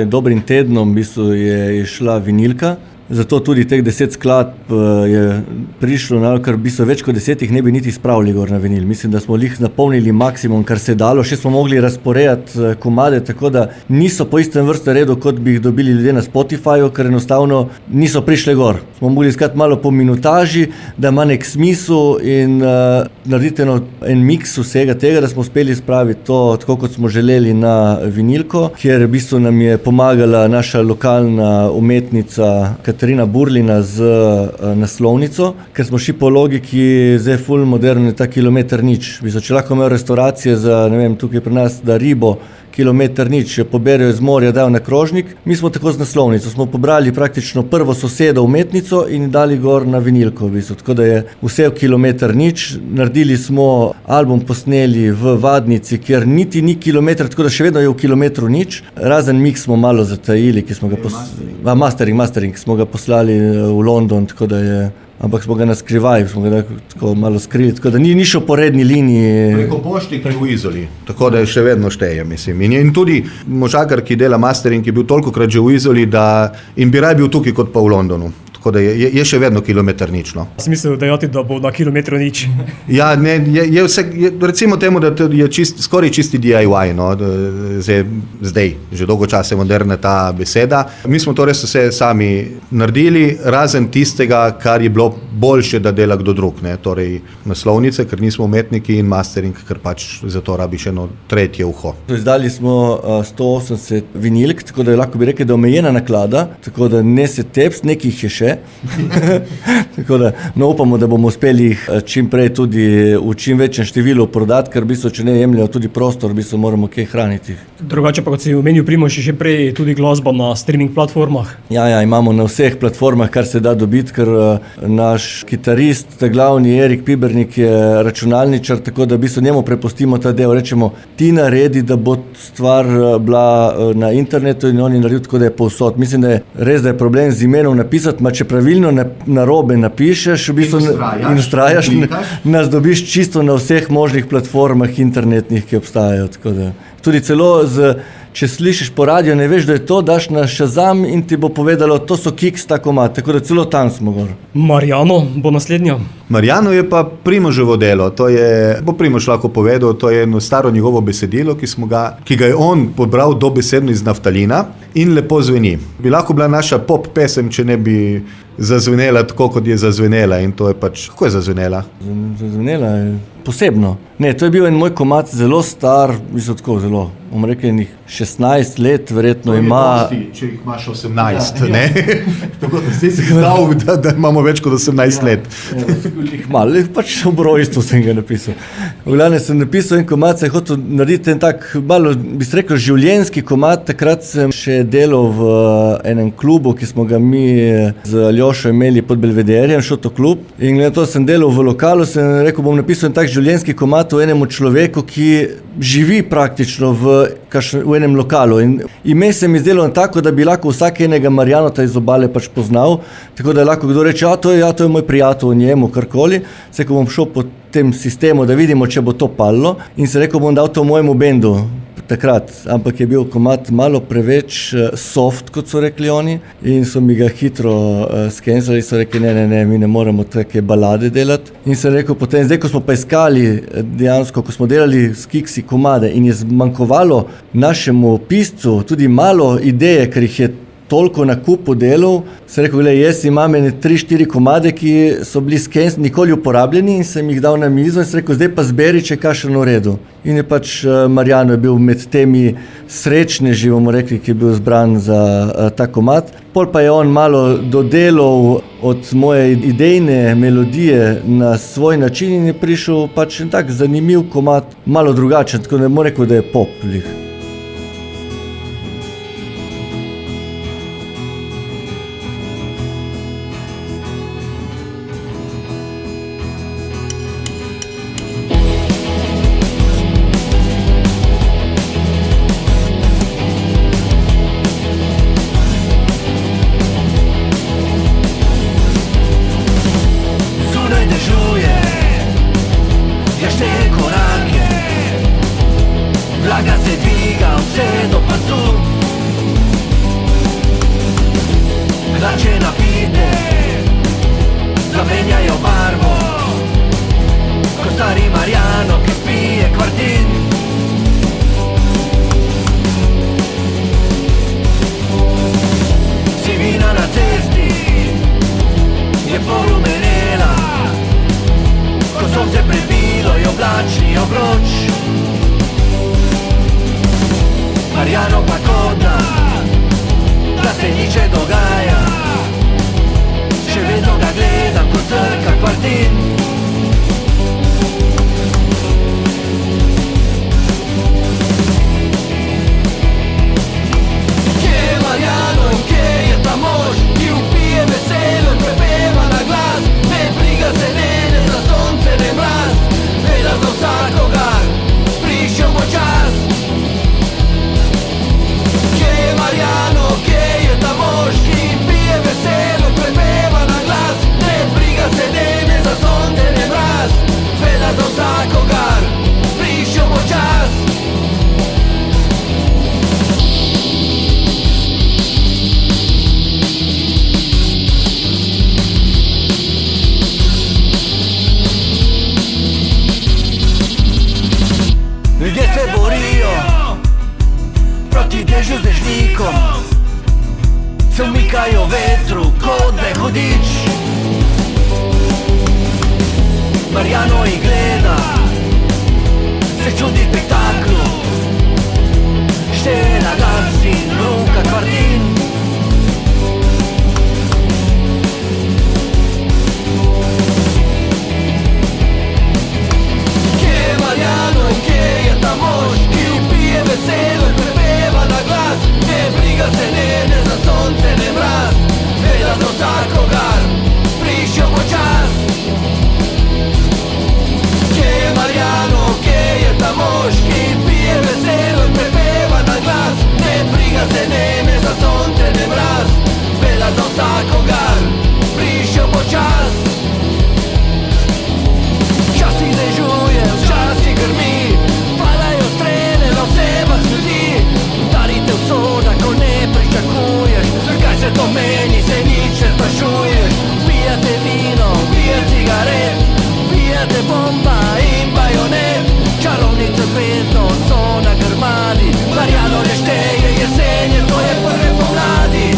dobrim tednom v bistvu je išla vinilka. Zato tudi teh 10 skladb je prišlo, kar v bistvu več kot 10 ne bi niti spravili gor na vinil. Mislim, da smo napolnili maksimum, kar se je dalo. Še smo mogli razporejati komade, tako da niso po istem vrste redu, kot bi jih dobili ljudje na Spotifyju, ker enostavno niso prišle gor. Smo mogli iskati malo po minutaži, da ima nek smisel in narediti en miks vsega tega, da smo uspeli spraviti to tako, kot smo želeli na vinilko, kjer v bistvu nam je pomagala naša lokalna umetnica Katarina Burlina z naslovnico, ker smo šli po logiki, zdaj ful moderno je ta kilometer nič. Če lahko imajo restauracije za, ne vem, tukaj pri nas, da ribo, kilometer nič, poberejo iz morja, dajo na krožnik. Mi smo tako z naslovnico, smo pobrali praktično prvo sosedo umetnico in dali gor na vinilko, v bistvu. Tako da je vse v kilometer nič. Naredili smo album, posneli v Vadnici, kjer niti ni kilometer, tako da še vedno je v kilometru nič. Razen mix smo malo zatajili, ki smo ga mastering smo ga poslali v London, tako da je, ampak smo ga naskrivaj, smo ga tako malo skrili, tako da ni šel po redni liniji. Preko poštnik v Izoli, tako da še vedno šteje, mislim. In tudi možakar, ki dela mastering, je bil tolikokrat že v Izoli, da in bi raj bil tukaj kot pa v Londonu. Tako da je še vedno kilometer nič. No. Smisel dejati, da bo na kilometru nič. Ja, ne, je vse, recimo temu, da je skoraj čisti DIY, no, zdaj, že dolgo časa je moderna ta beseda. Mi smo to res vse sami naredili, razen tistega, kar je bilo boljše, da dela kdo drug, ne, torej naslovnice, ker nismo umetniki, in mastering, ker pač za to rabiš eno tretje uho. Izdali smo 180 vinilk, tako da lahko bi rekel, da je omejena naklada, tako da ne se teps, nekih je še. Tako da upamo, da bomo uspeli jih čim prej tudi v čim večjem številu prodati, ker v bistvu, če ne jemljajo tudi prostor, v bistvu moramo kaj hraniti. Drugače pa, kot si omenil, Primož, že prej tudi glasba na streaming platformah. Ja, imamo na vseh platformah, kar se da dobiti, ker naš kitarist, ta glavni Erik Pibernik je računalničar, tako da v bistvu njemu prepustimo ta del, rečemo, ti naredi, da bo stvar bila na internetu in on je naredil tako, da je povsod. Mislim, da je res, da je problem z imenom napisati, če pravilno narobe napišeš v bistvu in vztrajaš, nas dobiš čisto na vseh možnih platformah internetnih, ki obstajajo. Tako da. Tudi celo, če slišiš po radiju, ne veš, da je to, daš na Shazam in ti bo povedalo, to so Kiks, tako ima, tako da celo tam smo gor. Marjano bo naslednja. Marjano je pa Primoževo delo, bo Primož lahko povedal, to je eno staro njegovo besedilo, ki ga je on pobral dobesedno iz naftalina in lepo zveni. Bi lahko bila naša pop pesem, če ne bi zazvenela tako, kot je zazvenela, in to je pač, kako je zazvenela? Zazvenela je posebno. Ne, to je bil en moj komad, zelo star, mislim tako zelo, bom rekel, 16 let verjetno ima. Dosti, če jih imaš 18, ne? Tako da si znal, da imamo več kot 18 let. Malo, pač v brojstvu sem ga napisal. V glavnem sem napisal en komad, sem hotel narediti en tak, malo bi se rekel, življenjski komad. Takrat sem še delal v enem klubu, ki smo ga mi z Aljošo imeli pod Belvederjem, Šoto klub. In glede to sem delal v lokalu, sem rekel, bom napisal en tak življenjski komad o enemu človeku, ki živi praktično v enem lokalu. In ime se mi zdelo tako, da bi lahko vsak enega Marjanota iz Obale pač poznal, tako da lahko kdo reče, to je moj prijatelj o njemu, karkoli. Se ko bom šel po tem sistemu, da vidimo, če bo to palilo, in se rekel, bom dal to mojemu bendu takrat, ampak je bil komad malo preveč soft, kot so rekli oni, in so mi ga hitro skenslali, so rekli, ne, mi ne moremo take balade delati. In sem rekel potem, zdaj, ko smo pa iskali dejansko, ko smo delali s Kiksi komade in je zmanjkovalo našemu piscu tudi malo ideje, ker jih je toliko na kupu delov, sem rekel, gled, jaz imam 3-4 komade, ki so bili skenirani, nikoli uporabljeni in sem jih dal na mizo in sem rekel, zdaj pa zberi, če je kakšen v redu. In je pač Marjano je bil med temi srečneži, bomo rekli, ki je bil zbran za ta komad. Pol pa je on malo dodelal od moje idejne melodije na svoj način in je prišel pač en tak zanimiv komad, malo drugačen, tako ne morem rekel, da je pop lih. Marjano pa koda, da se nič ne dogaja. Še vedno ga gledam, ko zrka kvartin. Kje je Marjano in kje je ta mož, ki vpije veselo in prepeva na glas? Ne briga se ne za sonce, ne mraz, veda za vsakogar, prišel bo čas. Marjano, kje je ta mož, ki pije veselo, prepeva na glas? Ne briga se ne za sonce, ne mraz, veda za vsakogar, prišel bo čas. Ljudje se borijo proti dežju z dežnikom, se umikajo vetru, kot da je hudič. Marjano jih gleda, se čudi spektaklu, šteje na glas in ruka kvartin. Kje je Marjano in kje je ta mož, ki vpije veselo in prepeva na glas? Ne briga se ne za sonce, ne mraz, veda za vsakogar, prišel bo čas. Kje je Marjano, kje je ta mož, ki pije veselo in prepeva na glas? Ne briga se ne za sonce, ne mraz, veda za vsakogar, prišel bo čas. Včasih dežuje, včasih grmi, padajo strele na vse vas ljudi. Udarite usoda, ko ne pričakuješ, kaj se to meni, se nič ne sprašuješ. Pijate vino, pijate cigaret, pijate bomba in bajonet. Čarovnice vedno so na grmadi, Marjano ne šteje jesenje, to je prve pomladi.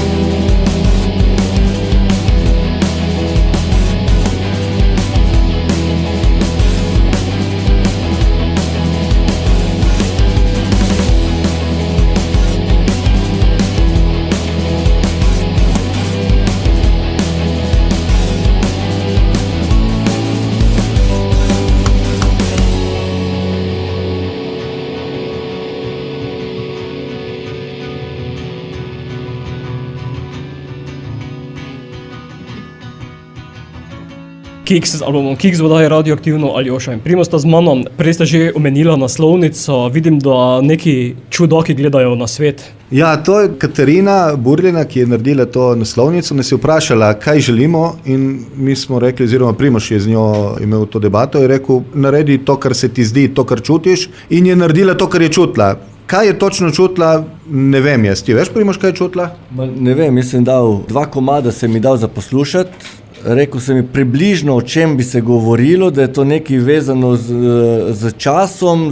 Kiks z albumom Kiks vodaje radioaktivno Aljoša in Primož sta z mano. Prej ste že omenila naslovnico, vidim, da neki čudaki gledajo na svet. Ja, to je Katarina Burljena, ki je naredila to naslovnico, nas je vprašala, kaj želimo, in mi smo rekli, oziroma Primož je z njo imel to debato, je rekel, naredi to, kar se ti zdi, to, kar čutiš, in je naredila to, kar je čutila. Kaj je točno čutila, ne vem jaz. Ti veš, Primož, kaj je čutila? Ne vem, jaz sem dal 2 komada, sem mi dal za poslušati. rekel sem mi približno, o čem bi se govorilo, da je to nekaj vezano z časom,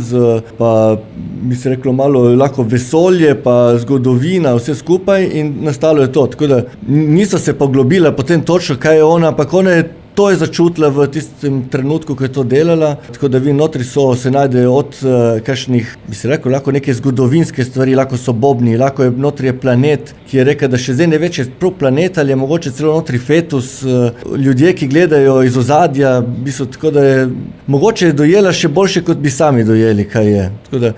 pa bi se reklo malo lahko vesolje, pa zgodovina, vse skupaj in nastalo je to. Tako da niso se poglobila potem točno, kaj je ona, ampak ona je to je začutila v tistem trenutku, ko je to delala, tako da vi notri se najdejo od kakšnih, bi se rekel, lahko neke zgodovinske stvari, lahko so bobni, lahko je notri planet, ki je rekel, da še zdaj ne ve, če je prav planet ali je mogoče celo notri fetus, ljudje, ki gledajo iz ozadja, tako da je mogoče dojela še boljše, kot bi sami dojeli, kaj je. Tako da,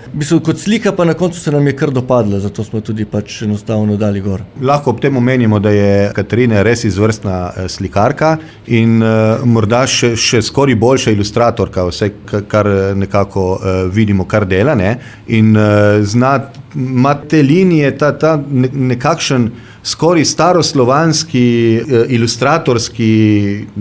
kot slika pa na koncu se nam je kar dopadla, zato smo tudi pač enostavno dali gor. Lahko ob tem omenimo, da je Katarina res izvrstna slikarka in morda še skoraj boljša ilustratorka, vse kar nekako vidimo, kar dela, ne? In ima te linije, ta nekakšen skoraj staroslovanski, ilustratorski,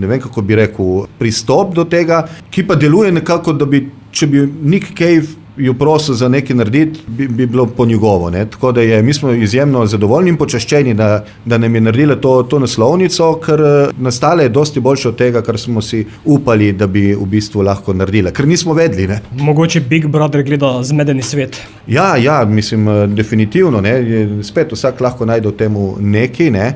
ne vem kako bi rekel, pristop do tega, ki pa deluje nekako, da bi, če bi Nick Cave jo prosil za nekaj narediti, bi bilo po njegovo. Ne? Tako da mi smo izjemno zadovoljni in počaščeni, da nam je naredila to naslovnico, ker nastala je dosti boljše od tega, kar smo si upali, da bi v bistvu lahko naredila, ker nismo vedeli. Ne? Mogoče Big Brother gleda zmedeni svet. Ja, mislim, definitivno. Ne? Spet vsak lahko najde v temu nekaj. Ne?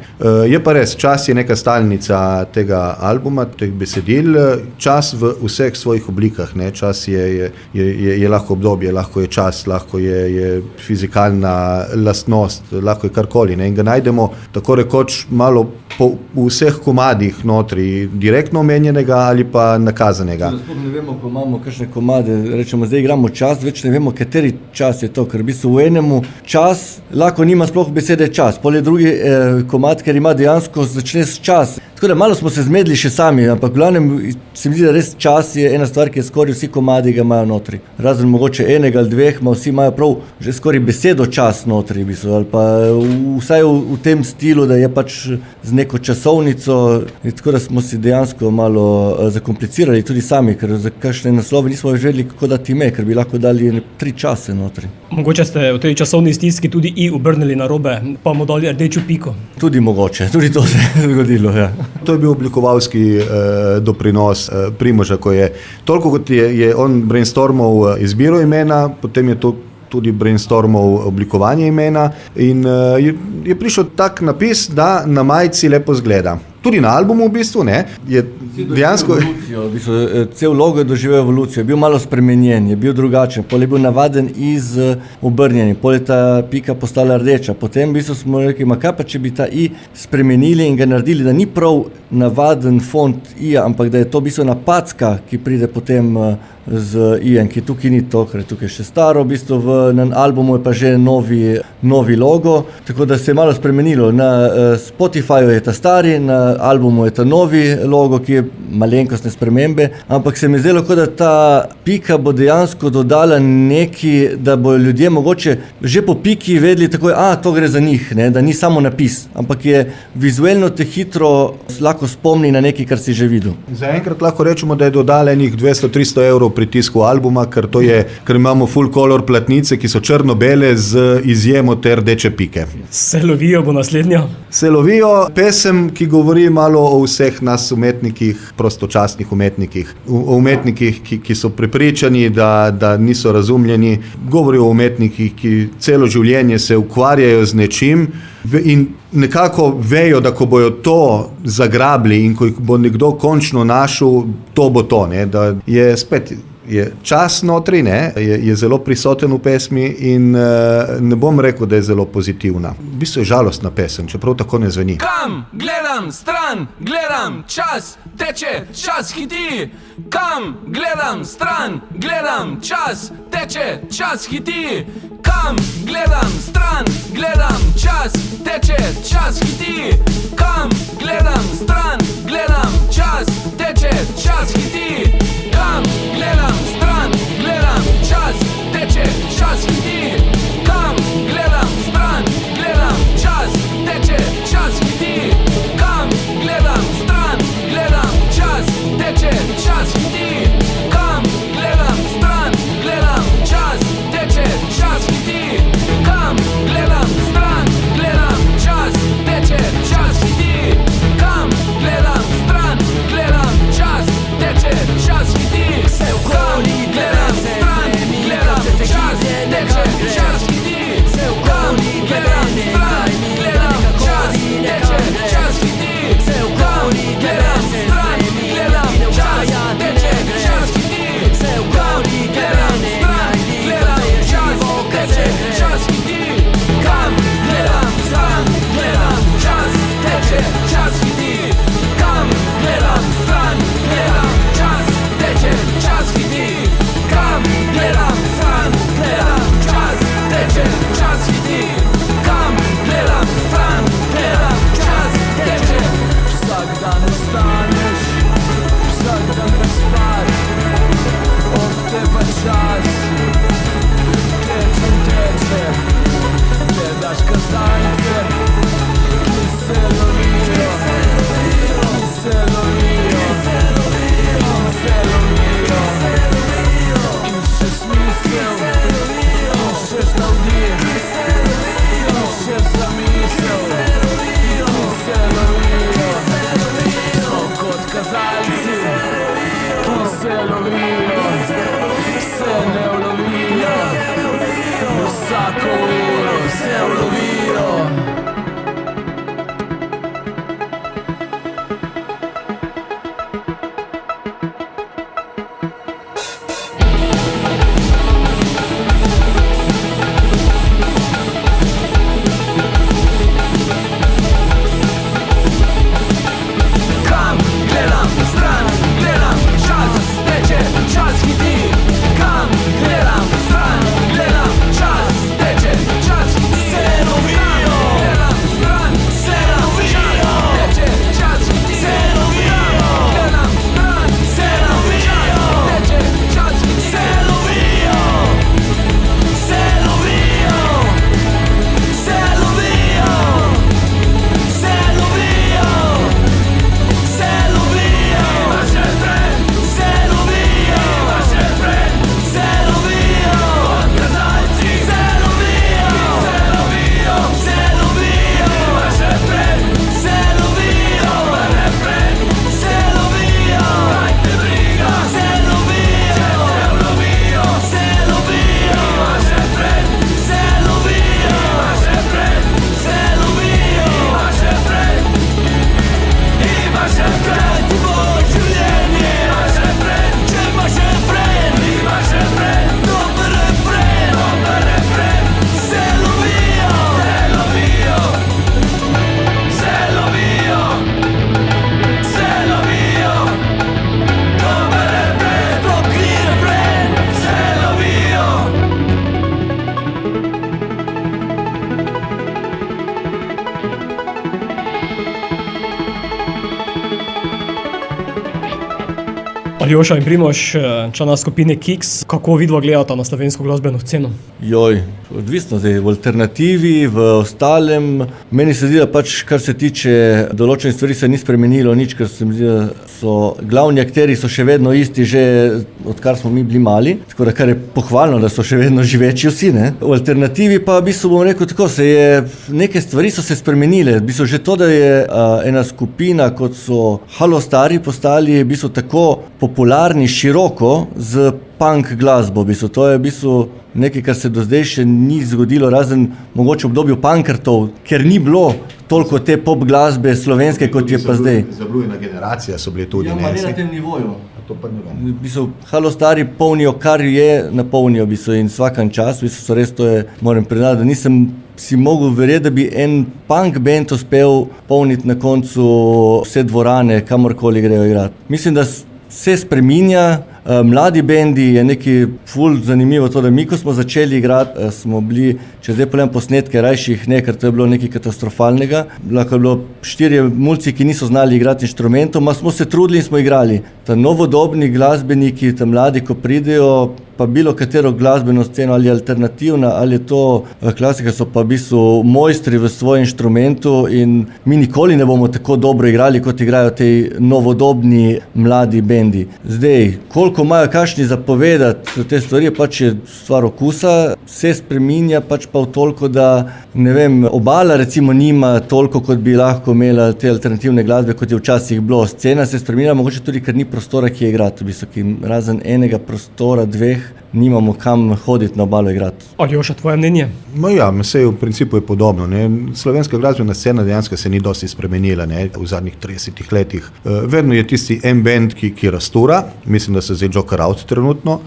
Je pa res, čas je neka stalnica tega albuma, teh besedil, čas v vseh svojih oblikah. Ne? Čas je lahko obdobje, lahko je čas, lahko je fizikalna lastnost, lahko je karkoli. Ne? In ga najdemo tako rekoč malo v vseh komadih notri, direktno omenjenega ali pa nakazanega. Sploh ne vemo, ko imamo kakšne komade, rečemo, zdaj igramo čas, več ne vemo, kateri čas je to, ker v bistvu v enemu čas lahko nima sploh besede čas, pol je drugi komad, ker ima dejansko začne s čas. Tako da malo smo se zmedli še sami, ampak v glavnem se mi zdi, da res čas je ena stvar, ki je skoraj vsi komadi ga imajo notri. Razen mogoče enega ali dveh, vsi imajo prav že skoraj besedo čas notri, ali pa vsaj v tem stilu, da je pač z neko časovnico, tako da smo si dejansko malo zakomplicirali tudi sami, ker za kakšne naslove nismo več vedeli, kako dati ime, ker bi lahko dali 3 čase notri. Mogoče ste v tej časovni stiski tudi obrnili narobe, pa mu dali rdečo piko. Tudi mogoče, tudi to se je zgodilo, ja. To je bil oblikovalski doprinos Primoža, ko je toliko, kot je on brainstormal izbiro imena, potem je to tudi brainstormal oblikovanje imena in je prišel tak napis, da na majici lepo zgleda. Tudi na albumu v bistvu, ne, je dejansko... Cel logo je doživel evolucijo, je bil malo spremenjen, je bil drugačen, pol je bil navaden iz obrnjeni, pol je ta pika postala rdeča, potem v bistvu smo rekli, kaj pa če bi ta i spremenili in ga naredili, da ni prav navaden font i-ja, ampak da je to v bistvu napacka, ki pride potem z i-jem, ki tukaj ni to, ker je tukaj še staro, v bistvu na albumu je pa že novi logo, tako da se je malo spremenilo. Na Spotifyju je ta stari, na albumu je ta novi logo, ki je malenkostne spremembe, ampak se mi zdelo, kot da ta pika bo dejansko dodala neki, da bo ljudje mogoče že po piki vedeli takoj, to gre za njih, ne? Da ni samo napis, ampak je vizualno te hitro lahko spomni na nekaj, kar si že videl. Zaenkrat lahko rečemo, da je dodala enih 200-300 evrov pri tisku albuma, ker imamo full color platnice, ki so črno-bele z izjemo te rdeče pike. Se lovijo bo naslednja? Se lovijo, pesem, ki govori malo o vseh nas umetnikih, prostočasnih umetnikih, o umetnikih, ki so prepričani, da niso razumljeni, govori o umetnikih, ki celo življenje se ukvarjajo z nečim in nekako vejo, da ko bojo to zagrabili in ko bo nekdo končno našel, to bo to, ne? Da je spet je čas notri, ne? Je zelo prisoten v pesmi in ne bom rekel, da je zelo pozitivna. V bistvu je žalostna pesem, čeprav tako ne zveni. Kam gledam stran, gledam čas, teče, čas hiti. Kam gledam stran, gledam čas, teče, čas hiti. Kam gledam stran, gledam čas, teče, čas hiti. Kam gledam stran, gledam čas, teče, čas hiti. Kam gledam stran, gledam čas, teče, čas hiti. Kam gledam stran, gledam čas, teče, čas hiti. Kam gledam stran, gledam čas, teče, čas hiti. Kam gledam stran, gledam čas, teče, čas hiti. Kam gledam stran, gledam čas, teče, čas hiti. Kam gledam stran, Aljoša in Primož, člana skupine Kiks, kako vidva gledata na slovensko glasbeno sceno? Odvisno zdaj, v alternativi, v ostalem. Meni se zdi, da pač, kar se tiče določenih stvari, se ni spremenilo nič, ker se mi zdi, da so glavni akteri so še vedno isti, že odkar smo mi bili mali, tako da kar je pohvalno, da so še vedno živeči vsi, ne. V alternativi pa v bistvu bom rekel tako, neke stvari so se spremenile, v bistvu že to, da je ena skupina, kot so Halo Stari postali, v bistvu tako popularni široko z punk glasbo, v bistvu. To je v bistvu nekaj, kar se do zdaj še ni zgodilo, razen mogoče v obdobju punkertov, ker ni bilo toliko te pop glasbe slovenske, kot je pa zdaj. Zablujena generacija so bili tudi, ne? Na tem nivoju. To pa ne vem. V bistvu, Halo Stari polnijo, kar je napolnijo, v bistvu, in vsakan čas, v bistvu so res, to je, moram priznati, da nisem si mogel verjeti, da bi en punk band uspel polniti na koncu vse dvorane, kamorkoli grejo igrati. Mislim, da se spreminja. Mladi bendi je nekaj ful zanimivo to, da mi, ko smo začeli igrati, smo bili, če zdaj pogledam posnetke, rajših ne, ker to je bilo nekaj katastrofalnega. Lahko je bilo 4 mulci, ki niso znali igrati inštrumentov, smo se trudili in smo igrali. Ta novodobni glasbeniki, ta mladi, ko pridejo, pa bilo katero glasbeno sceno, ali alternativna, ali je to klasika, so pa v bistvu mojstri v svojem inštrumentu in mi nikoli ne bomo tako dobro igrali, kot igrajo tej novodobni mladi bendi. Zdaj, koliko imajo kakšni zapovedati te stvari, pač je stvar okusa, se spreminja pač pa v toliko, da ne vem, Obala recimo nima toliko, kot bi lahko imela te alternativne glasbe, kot je včasih bilo. Scena se spreminja, mogoče tudi, ker ni prostora, ki je igrati, v bistvu, razen enega prostora, 2, nimamo kam hoditi na Obalo igrati. Aljoša, tvoje mnenje? Sej v principu je podobno, ne. Slovenska glasbena scena dejansko se ni dosti spremenila, ne, v zadnjih 30 letih. Vedno je tisti en band, ki rastura, mislim, da se zdaj Joker Out trenutno.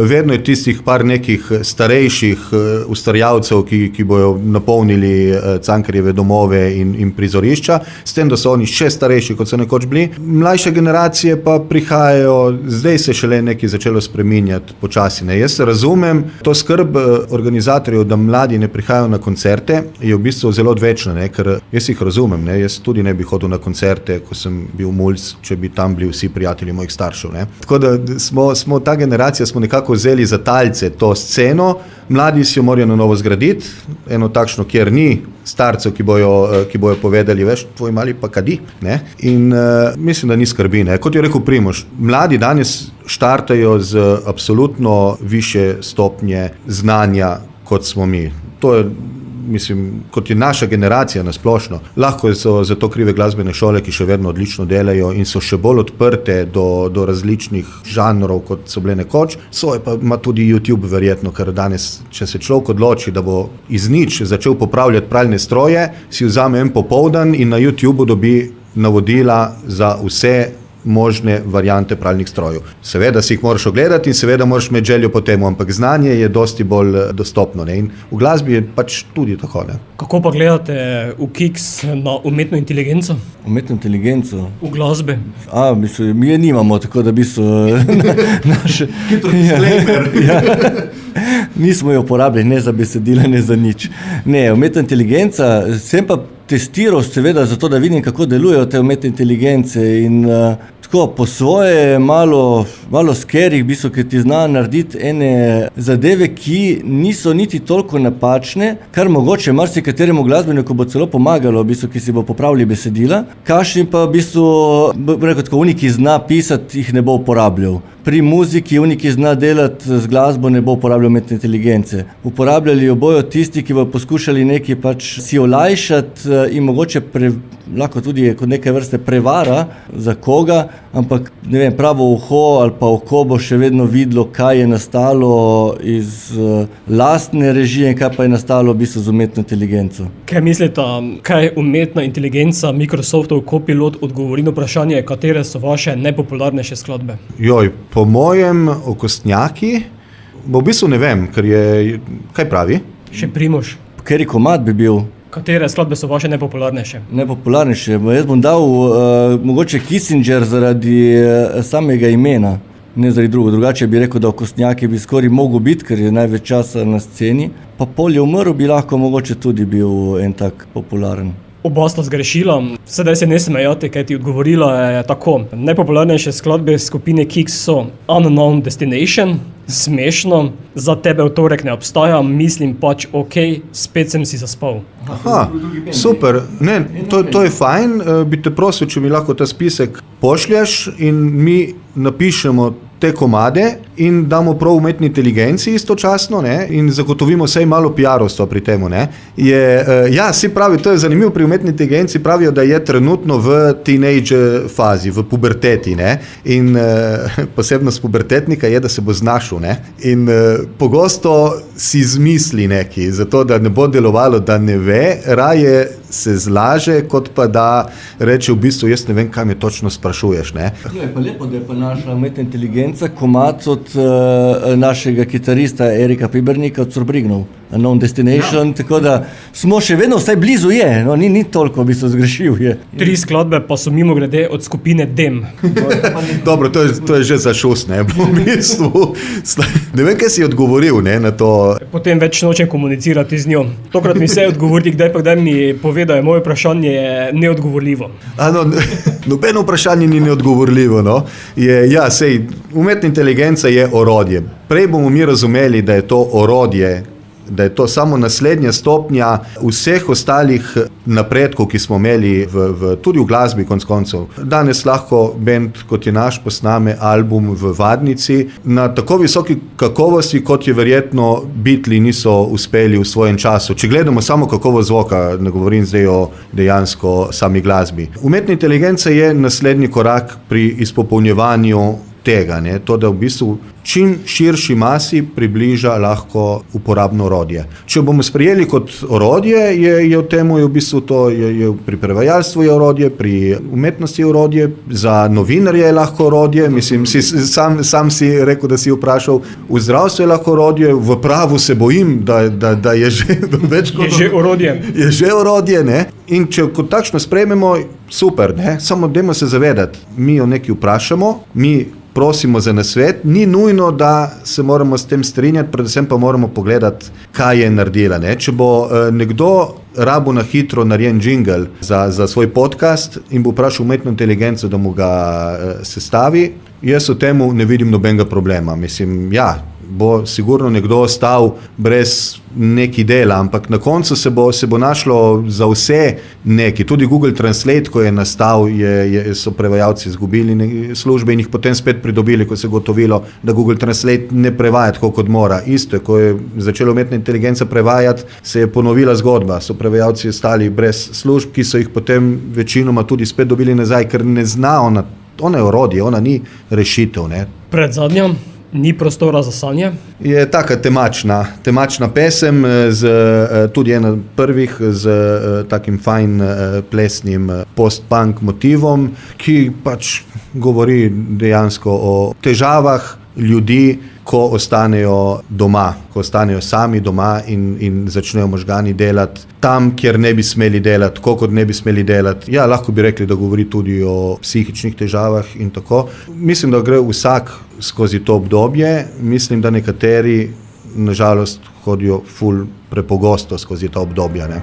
Vedno je tistih par nekih starejših ustvarjalcev, ki bojo napolnili Cankarjeve domove in prizorišča, s tem, da so oni še starejši, kot so nekoč bili. Mlajše generacije pa prihajajo, zdaj se šele nekaj začelo spreminjati počasi, ne. Jaz razumem to skrb organizatorjev, da mladi ne prihajajo na koncerte, je v bistvu zelo odvečna, ne, ker jaz jih razumem, ne. Jaz tudi ne bi hodil na koncerte, ko sem bil mulc, če bi tam bili vsi prijatelji mojih staršev, ne. Tako da smo ta generacija smo nekako vzeli za talce to sceno, mladi si jo morajo na novo zgraditi, eno takšno, kjer ni starcev, ki bojo povedali, veš, tvoj mali pa kadi, ne. In mislim, da ni skrbi, ne. Kot je rekel Primož, mladi danes štartajo z absolutno više stopnje znanja, kot smo mi. To je, mislim, kot je naša generacija nasplošno. Lahko so za to krive glasbene šole, ki še vedno odlično delajo in so še bolj odprte do različnih žanrov, kot so bile nekoč. Svoje pa ima tudi YouTube verjetno, ker danes, če se človek odloči, da bo iz nič začel popravljati pralne stroje, si vzame en popoldan in na YouTubeu dobi navodila za vse možne variante pralnih strojev. Seveda si jih moraš ogledati in seveda moraš imeti željo po temu, ampak znanje je dosti bolj dostopno, ne? In v glasbi je pač tudi tako, ne? Kako pa gledate v Kiks na umetno inteligenco? Umetno inteligenco? V glasbi? Mislim, mi je nimamo, tako da naše... Hitro disclaimer. Nismo jo uporabljali, ne za besedila, ne za nič. Ne, umetna inteligenca, sem pa testiral seveda zato, da vidim, kako delujejo te umetne inteligence in tako po svoje malo scary, v bistvu, ker ti zna narediti ene zadeve, ki niso niti toliko napačne, kar mogoče marsikateremu glasbeniku bo celo pomagalo, v bistvu, ki si bo popravili besedila, kakšni pa v bistvu, rekel tako, oni, ki zna pisati, jih ne bo uporabljal. Pri muziki, oni, ki zna delati z glasbo, ne bo uporabljal umetne inteligence. Uporabljali jo bojo tisti, ki bo poskušali nekaj pač si olajšati in mogoče lahko tudi kot neke vrste prevara za koga, ampak ne vem, pravo uho ali pa oko bo še vedno videlo, kaj je nastalo iz lastne režije in kaj pa je nastalo v bistvu z umetno inteligenco. Kaj mislite, kaj umetna inteligenca Microsoftov Copilot odgovori na vprašanje, katere so vaše najpopularnejše skladbe? Po mojem okostnjaki, v bistvu ne vem, ker je, kaj pravi? Še Primož. Kateri komad bi bil? Katere skladbe so vaše najpopularnejše? Najpopularnejše? Jaz bom dal mogoče Kissinger zaradi samega imena, ne zaradi drugače bi rekel, da okostnjaki bi skoraj mogel biti, ker je največ časa na sceni, pa Pol je umrl bi lahko mogoče tudi bil en tak popularen. Oba sta zgrešila, sedaj se ne smejati, kaj ti odgovorila je tako. Najpopularnejše skladbe skupine Kicks so Unknown Destination, smešno, za tebe v torek ne obstaja, mislim pač ok, spet sem si zaspal. Aha, super, ne, to je fajn, bi te prosil, če mi lahko ta spisek pošlješ in mi napišemo te komade in damo prav umetni inteligenci istočasno, ne, in zagotovimo vsaj malo PR-ovstva pri temu, ne. Ja, si pravi, to je zanimivo pri umetni inteligenci, pravijo, da je trenutno v teenage fazi, v puberteti, ne, in posebnost pubertetnika je, da se bo znašel, ne, in pogosto si zmisli neki, zato da ne bo delovalo, da ne ve, raje se zlaže, kot pa da reče v bistvu, jaz ne vem, kaj me točno sprašuješ, ne. Je pa lepo, da je pa naša umetna inteligenca komad od našega kitarista Erika Pibernika od Sorbrignov, Unknown Destination, tako da smo še vedno vsaj blizu je, no, ni toliko, bi se zgrešil je. 3 skladbe pa so mimo grede od skupine Dem. Dobro, to je že za šus, ne, v bistvu. Ne vem, kaj si odgovoril, ne, na to. Potem več nočem komunicirati z njo. Tokrat mi se odgovoriti, kdaj pa kdaj mi pove, da je moje vprašanje neodgovorljivo. No, nobeno vprašanje ni neodgovorljivo, no. Ja, sej, umetna inteligenca je orodje. Prej bomo mi razumeli, da je to orodje, da je to samo naslednja stopnja vseh ostalih napredkov, ki smo imeli tudi v glasbi konec koncev. Danes lahko band, kot je naš, posname album v vadnici na tako visoki kakovosti, kot je verjetno Beatli niso uspeli v svojem času. Če gledamo samo kakovost zvoka, ne govorim zdaj o dejansko sami glasbi. Umetna inteligenca je naslednji korak pri izpopolnjevanju tega, ne, to, da v bistvu čim širši masi približa lahko uporabno orodje. Če bomo sprejeli kot orodje, je v temu v bistvu to, je pri prevajalstvu je orodje, pri umetnosti je orodje, za novinarje je lahko orodje, mislim, sam si rekel, da si vprašal, v zdravstvu je lahko orodje, v pravu se bojim, da je že več kot... Je že orodje. Je že orodje, ne? In če kot takšno sprejmemo, super, ne? Samo dajmo se zavedati, mi jo nekaj vprašamo, mi prosimo za nasvet, ni nujno, da se moramo s tem strinjati, predvsem pa moramo pogledati, kaj je naredila, ne? Če bo nekdo rabil na hitro narejen jingle za svoj podcast in bo vprašal umetno inteligenco, da mu ga sestavi, jaz v temu ne vidim nobenega problema. Mislim, ja, bo sigurno nekdo ostal brez neki dela, ampak na koncu se bo našlo za vse neki. Tudi Google Translate, ko je nastal, so prevajalci izgubili službe in jih potem spet pridobili, ko se je gotovilo, da Google Translate ne prevaja tako, kot mora. Isto je, ko je začela umetna inteligenca prevajati, se je ponovila zgodba. So prevajalci ostali brez služb, ki so jih potem večinoma tudi spet dobili nazaj, ker ne zna ona je orodje, ona ni rešitev, ne. Pred zadnjom. Ni prostora za sanje? Je taka temačna pesem, tudi ena prvih z takim fajn plesnim post-punk motivom, ki pač govori dejansko o težavah ljudi, ko ostanejo doma, ko ostanejo sami doma in začnejo možgani delati tam, kjer ne bi smeli delati, tako kot ne bi smeli delati. Ja, lahko bi rekli, da govori tudi o psihičnih težavah in tako. Mislim, da gre vsak skozi to obdobje, mislim, da nekateri nažalost hodijo ful prepogosto skozi ta obdobja, ne.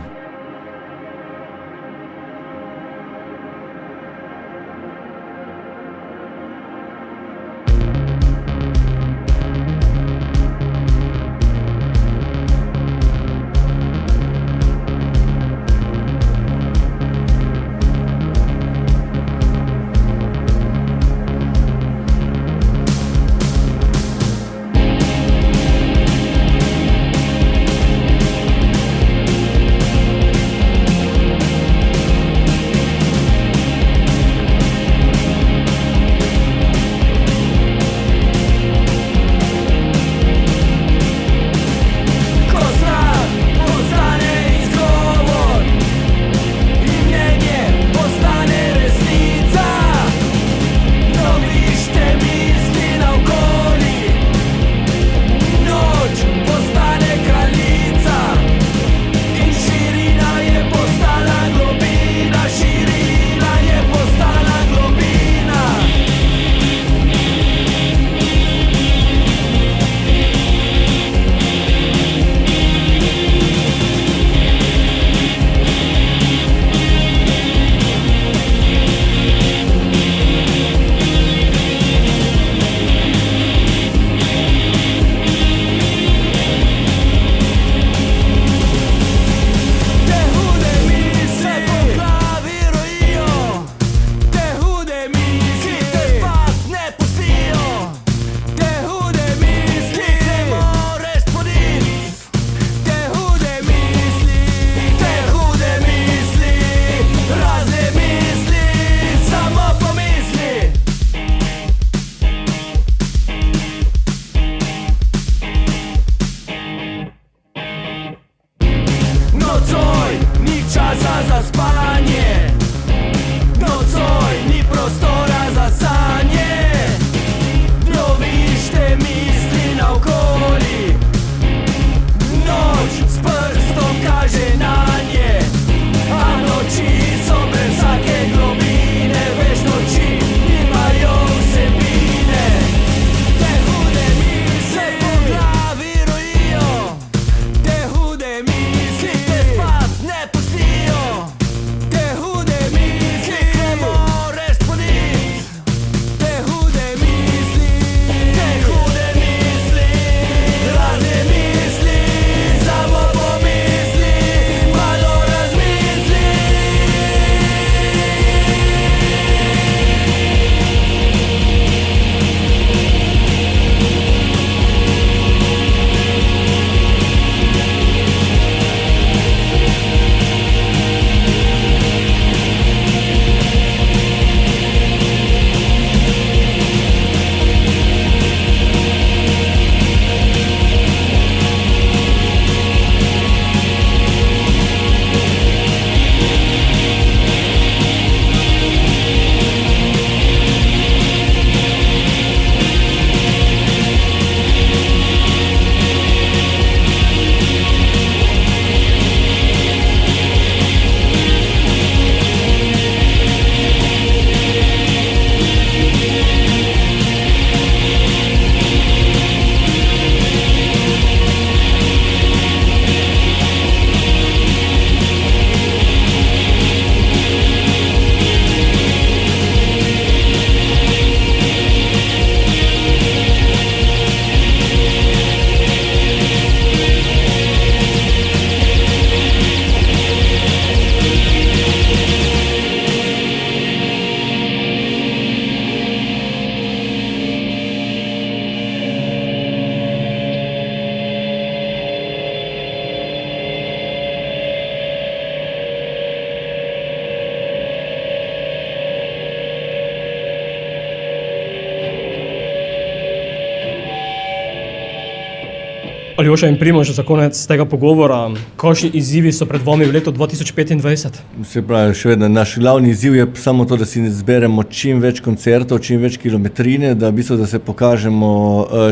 Aljoša in Primož, za konec tega pogovora, kakšni izzivi so pred vami v letu 2025? Se pravi, še vedno naš glavni izziv je samo to, da si zberemo čim več koncertov, čim več kilometrine, da se pokažemo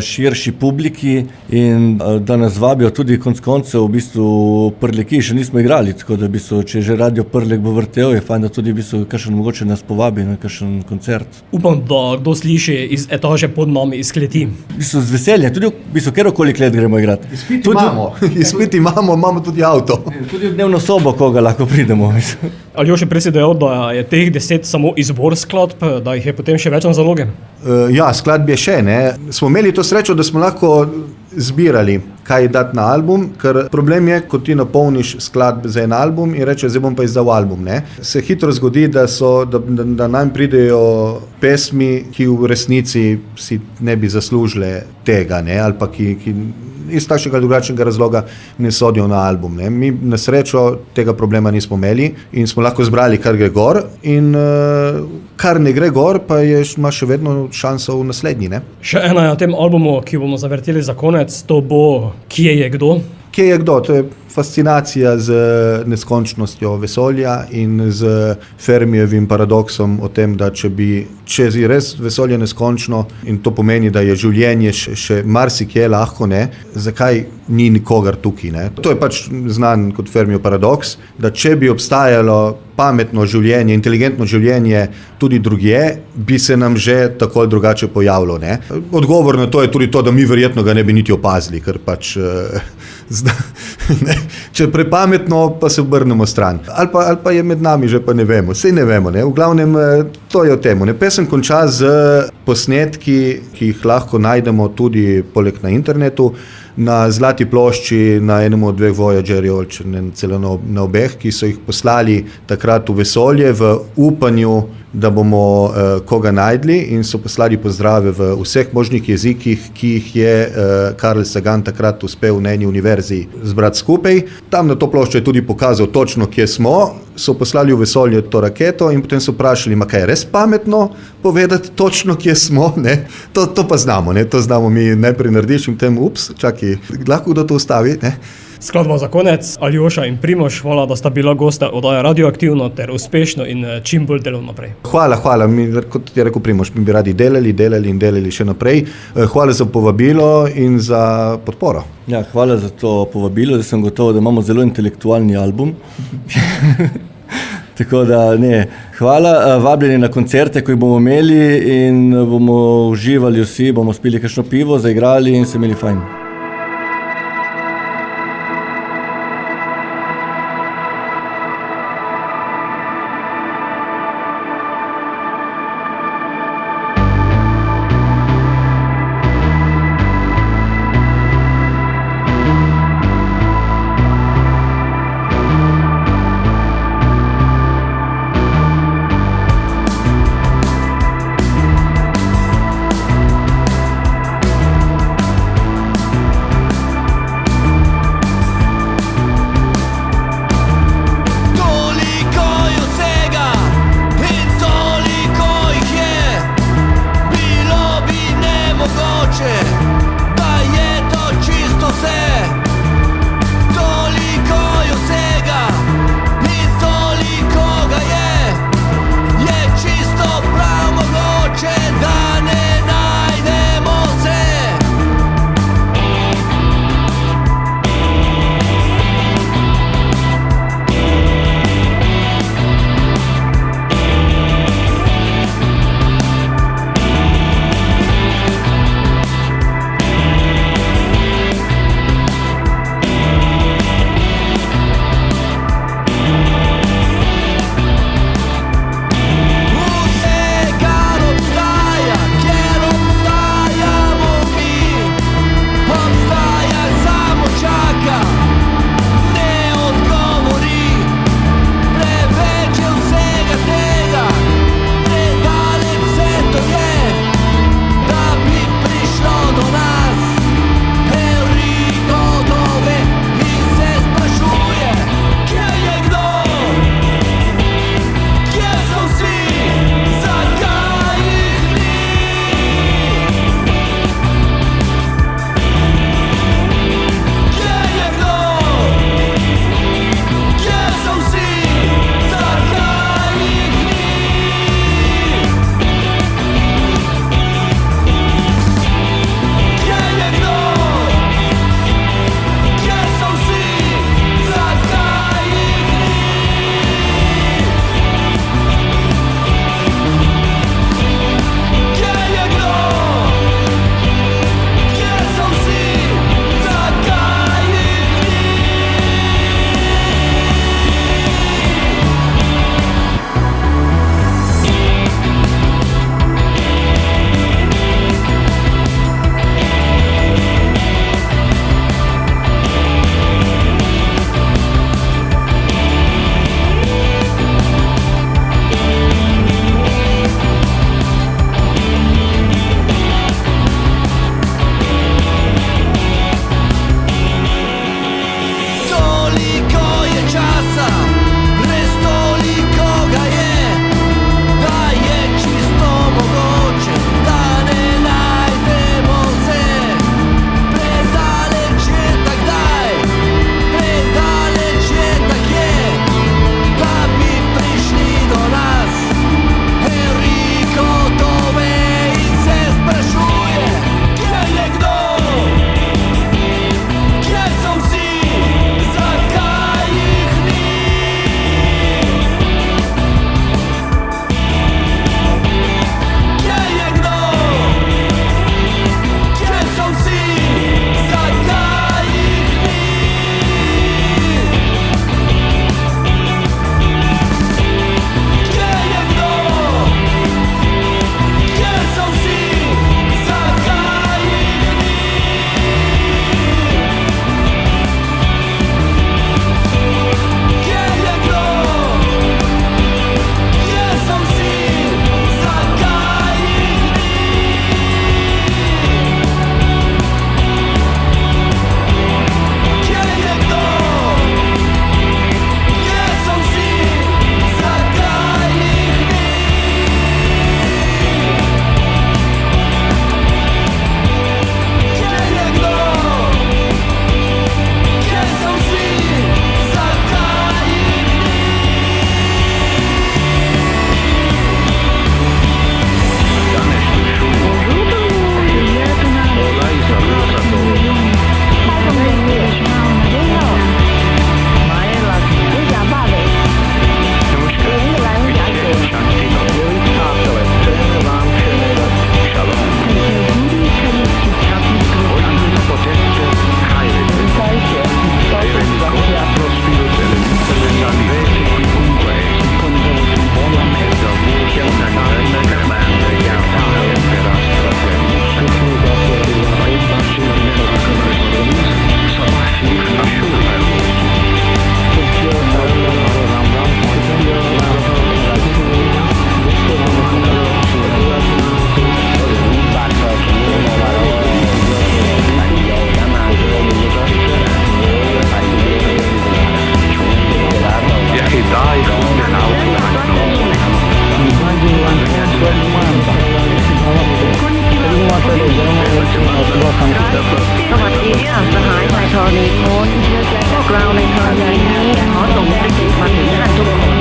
širši publiki in da nas vabijo tudi konec koncev v bistvu Prleki, še nismo igrali, tako da če že Radio Prlek bo vrtel, je fajn, da tudi kakšen mogoče nas povabi na kakšen koncert. Upam, da kdo sliši iz etaže pod nami, iz kleti. Z veseljem, tudi kjerokoli klet gremo igrati. Izpit imamo tudi avto. Tudi v dnevno sobo, koga lahko pridemo. Aljoša, prej si dejal, da je teh 10 samo izbor skladb, da jih je potem še več na zaloge? Ja, skladb je še, ne. Smo imeli to srečo, da smo lahko zbirali, kaj dati na album, ker problem je, ko ti napolniš skladb za en album in rečeš, zdaj bom pa izdal album, ne. Se hitro zgodi, da nam pridejo pesmi, ki v resnici si ne bi zaslužile tega, ne, ali pa ki iz takšnega drugačnega razloga ne sodijo na album, ne. Mi na srečo tega problema nismo imeli in smo lahko zbrali, kar gre gor in kar ne gre gor, pa ima še vedno šanso v naslednji, ne. Še ena je na tem albumu, ki bomo zavrteli za konec, to bo Kje je kdo? Kje je kdo? To je fascinacija z neskončnostjo vesolja in z Fermijevim paradoksom o tem, da če je res vesolje neskončno in to pomeni, da je življenje še marsikje lahko, ne, zakaj ni nikogar tukaj, ne? To je pač znan kot Fermijev paradoks, da če bi obstajalo pametno življenje, inteligentno življenje tudi drugje, bi se nam že tako ali drugače pojavilo, ne? Odgovor na to je tudi to, da mi verjetno ga ne bi niti opazili, ker pač ne, če je prepametno, pa se obrnemo stran. Ali pa je med nami že, pa ne vemo, sej ne vemo, ne? V glavnem, to je o tem. Pesem konča z posnetki, ki jih lahko najdemo tudi poleg na internetu, na Zlati plošči, na enem od 2 Voyagerjev, če ne celo na obeh, ki so jih poslali takrat v vesolje v upanju, da bomo koga najdli, in so poslali pozdrave v vseh možnih jezikih, ki jih je Carl Sagan takrat uspel na eni univerzi zbrati skupaj. Tam na to ploščo je tudi pokazal točno, kje smo, so poslali v vesolje to raketo in potem so vprašali, kaj je res pametno povedati točno, kje smo, ne? To pa znamo, ne? To znamo mi najprej narediš in potem, čakaj, lahko kdo to ustavi, ne? Skladba za konec, Aljoša in Primož, hvala, da sta bila gosta oddaje Radioaktivno ter uspešno in čim bolj delov naprej. Hvala, kot je rekel Primož, mi bi radi delali še naprej. Hvala za povabilo in za podporo. Ja, hvala za to povabilo, da sem gotov, da imamo zelo intelektualni album. Tako da ne, hvala, vabljeni na koncerte, ko jih bomo imeli in bomo uživali vsi, bomo spili kakšno pivo, zaigrali in se imeli fajn. ณีโพสต์พวกเราในกรณีนี้ขอส่งเมสเซจมาถึงท่านทุกคน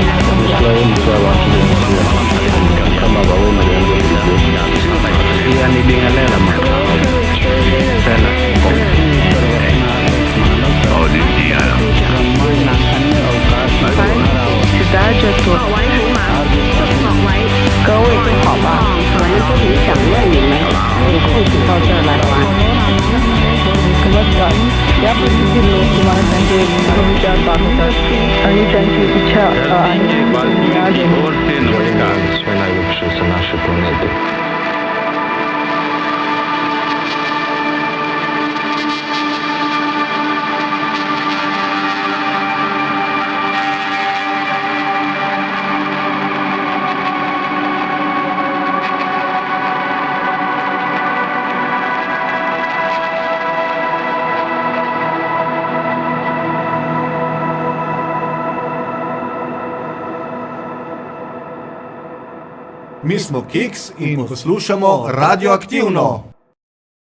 Sudah jatuh各位好吧我们这里想问你们有空请到这儿来玩sve najljepše sa naše planete. Mi smo Kiks in poslušamo Radioaktivno.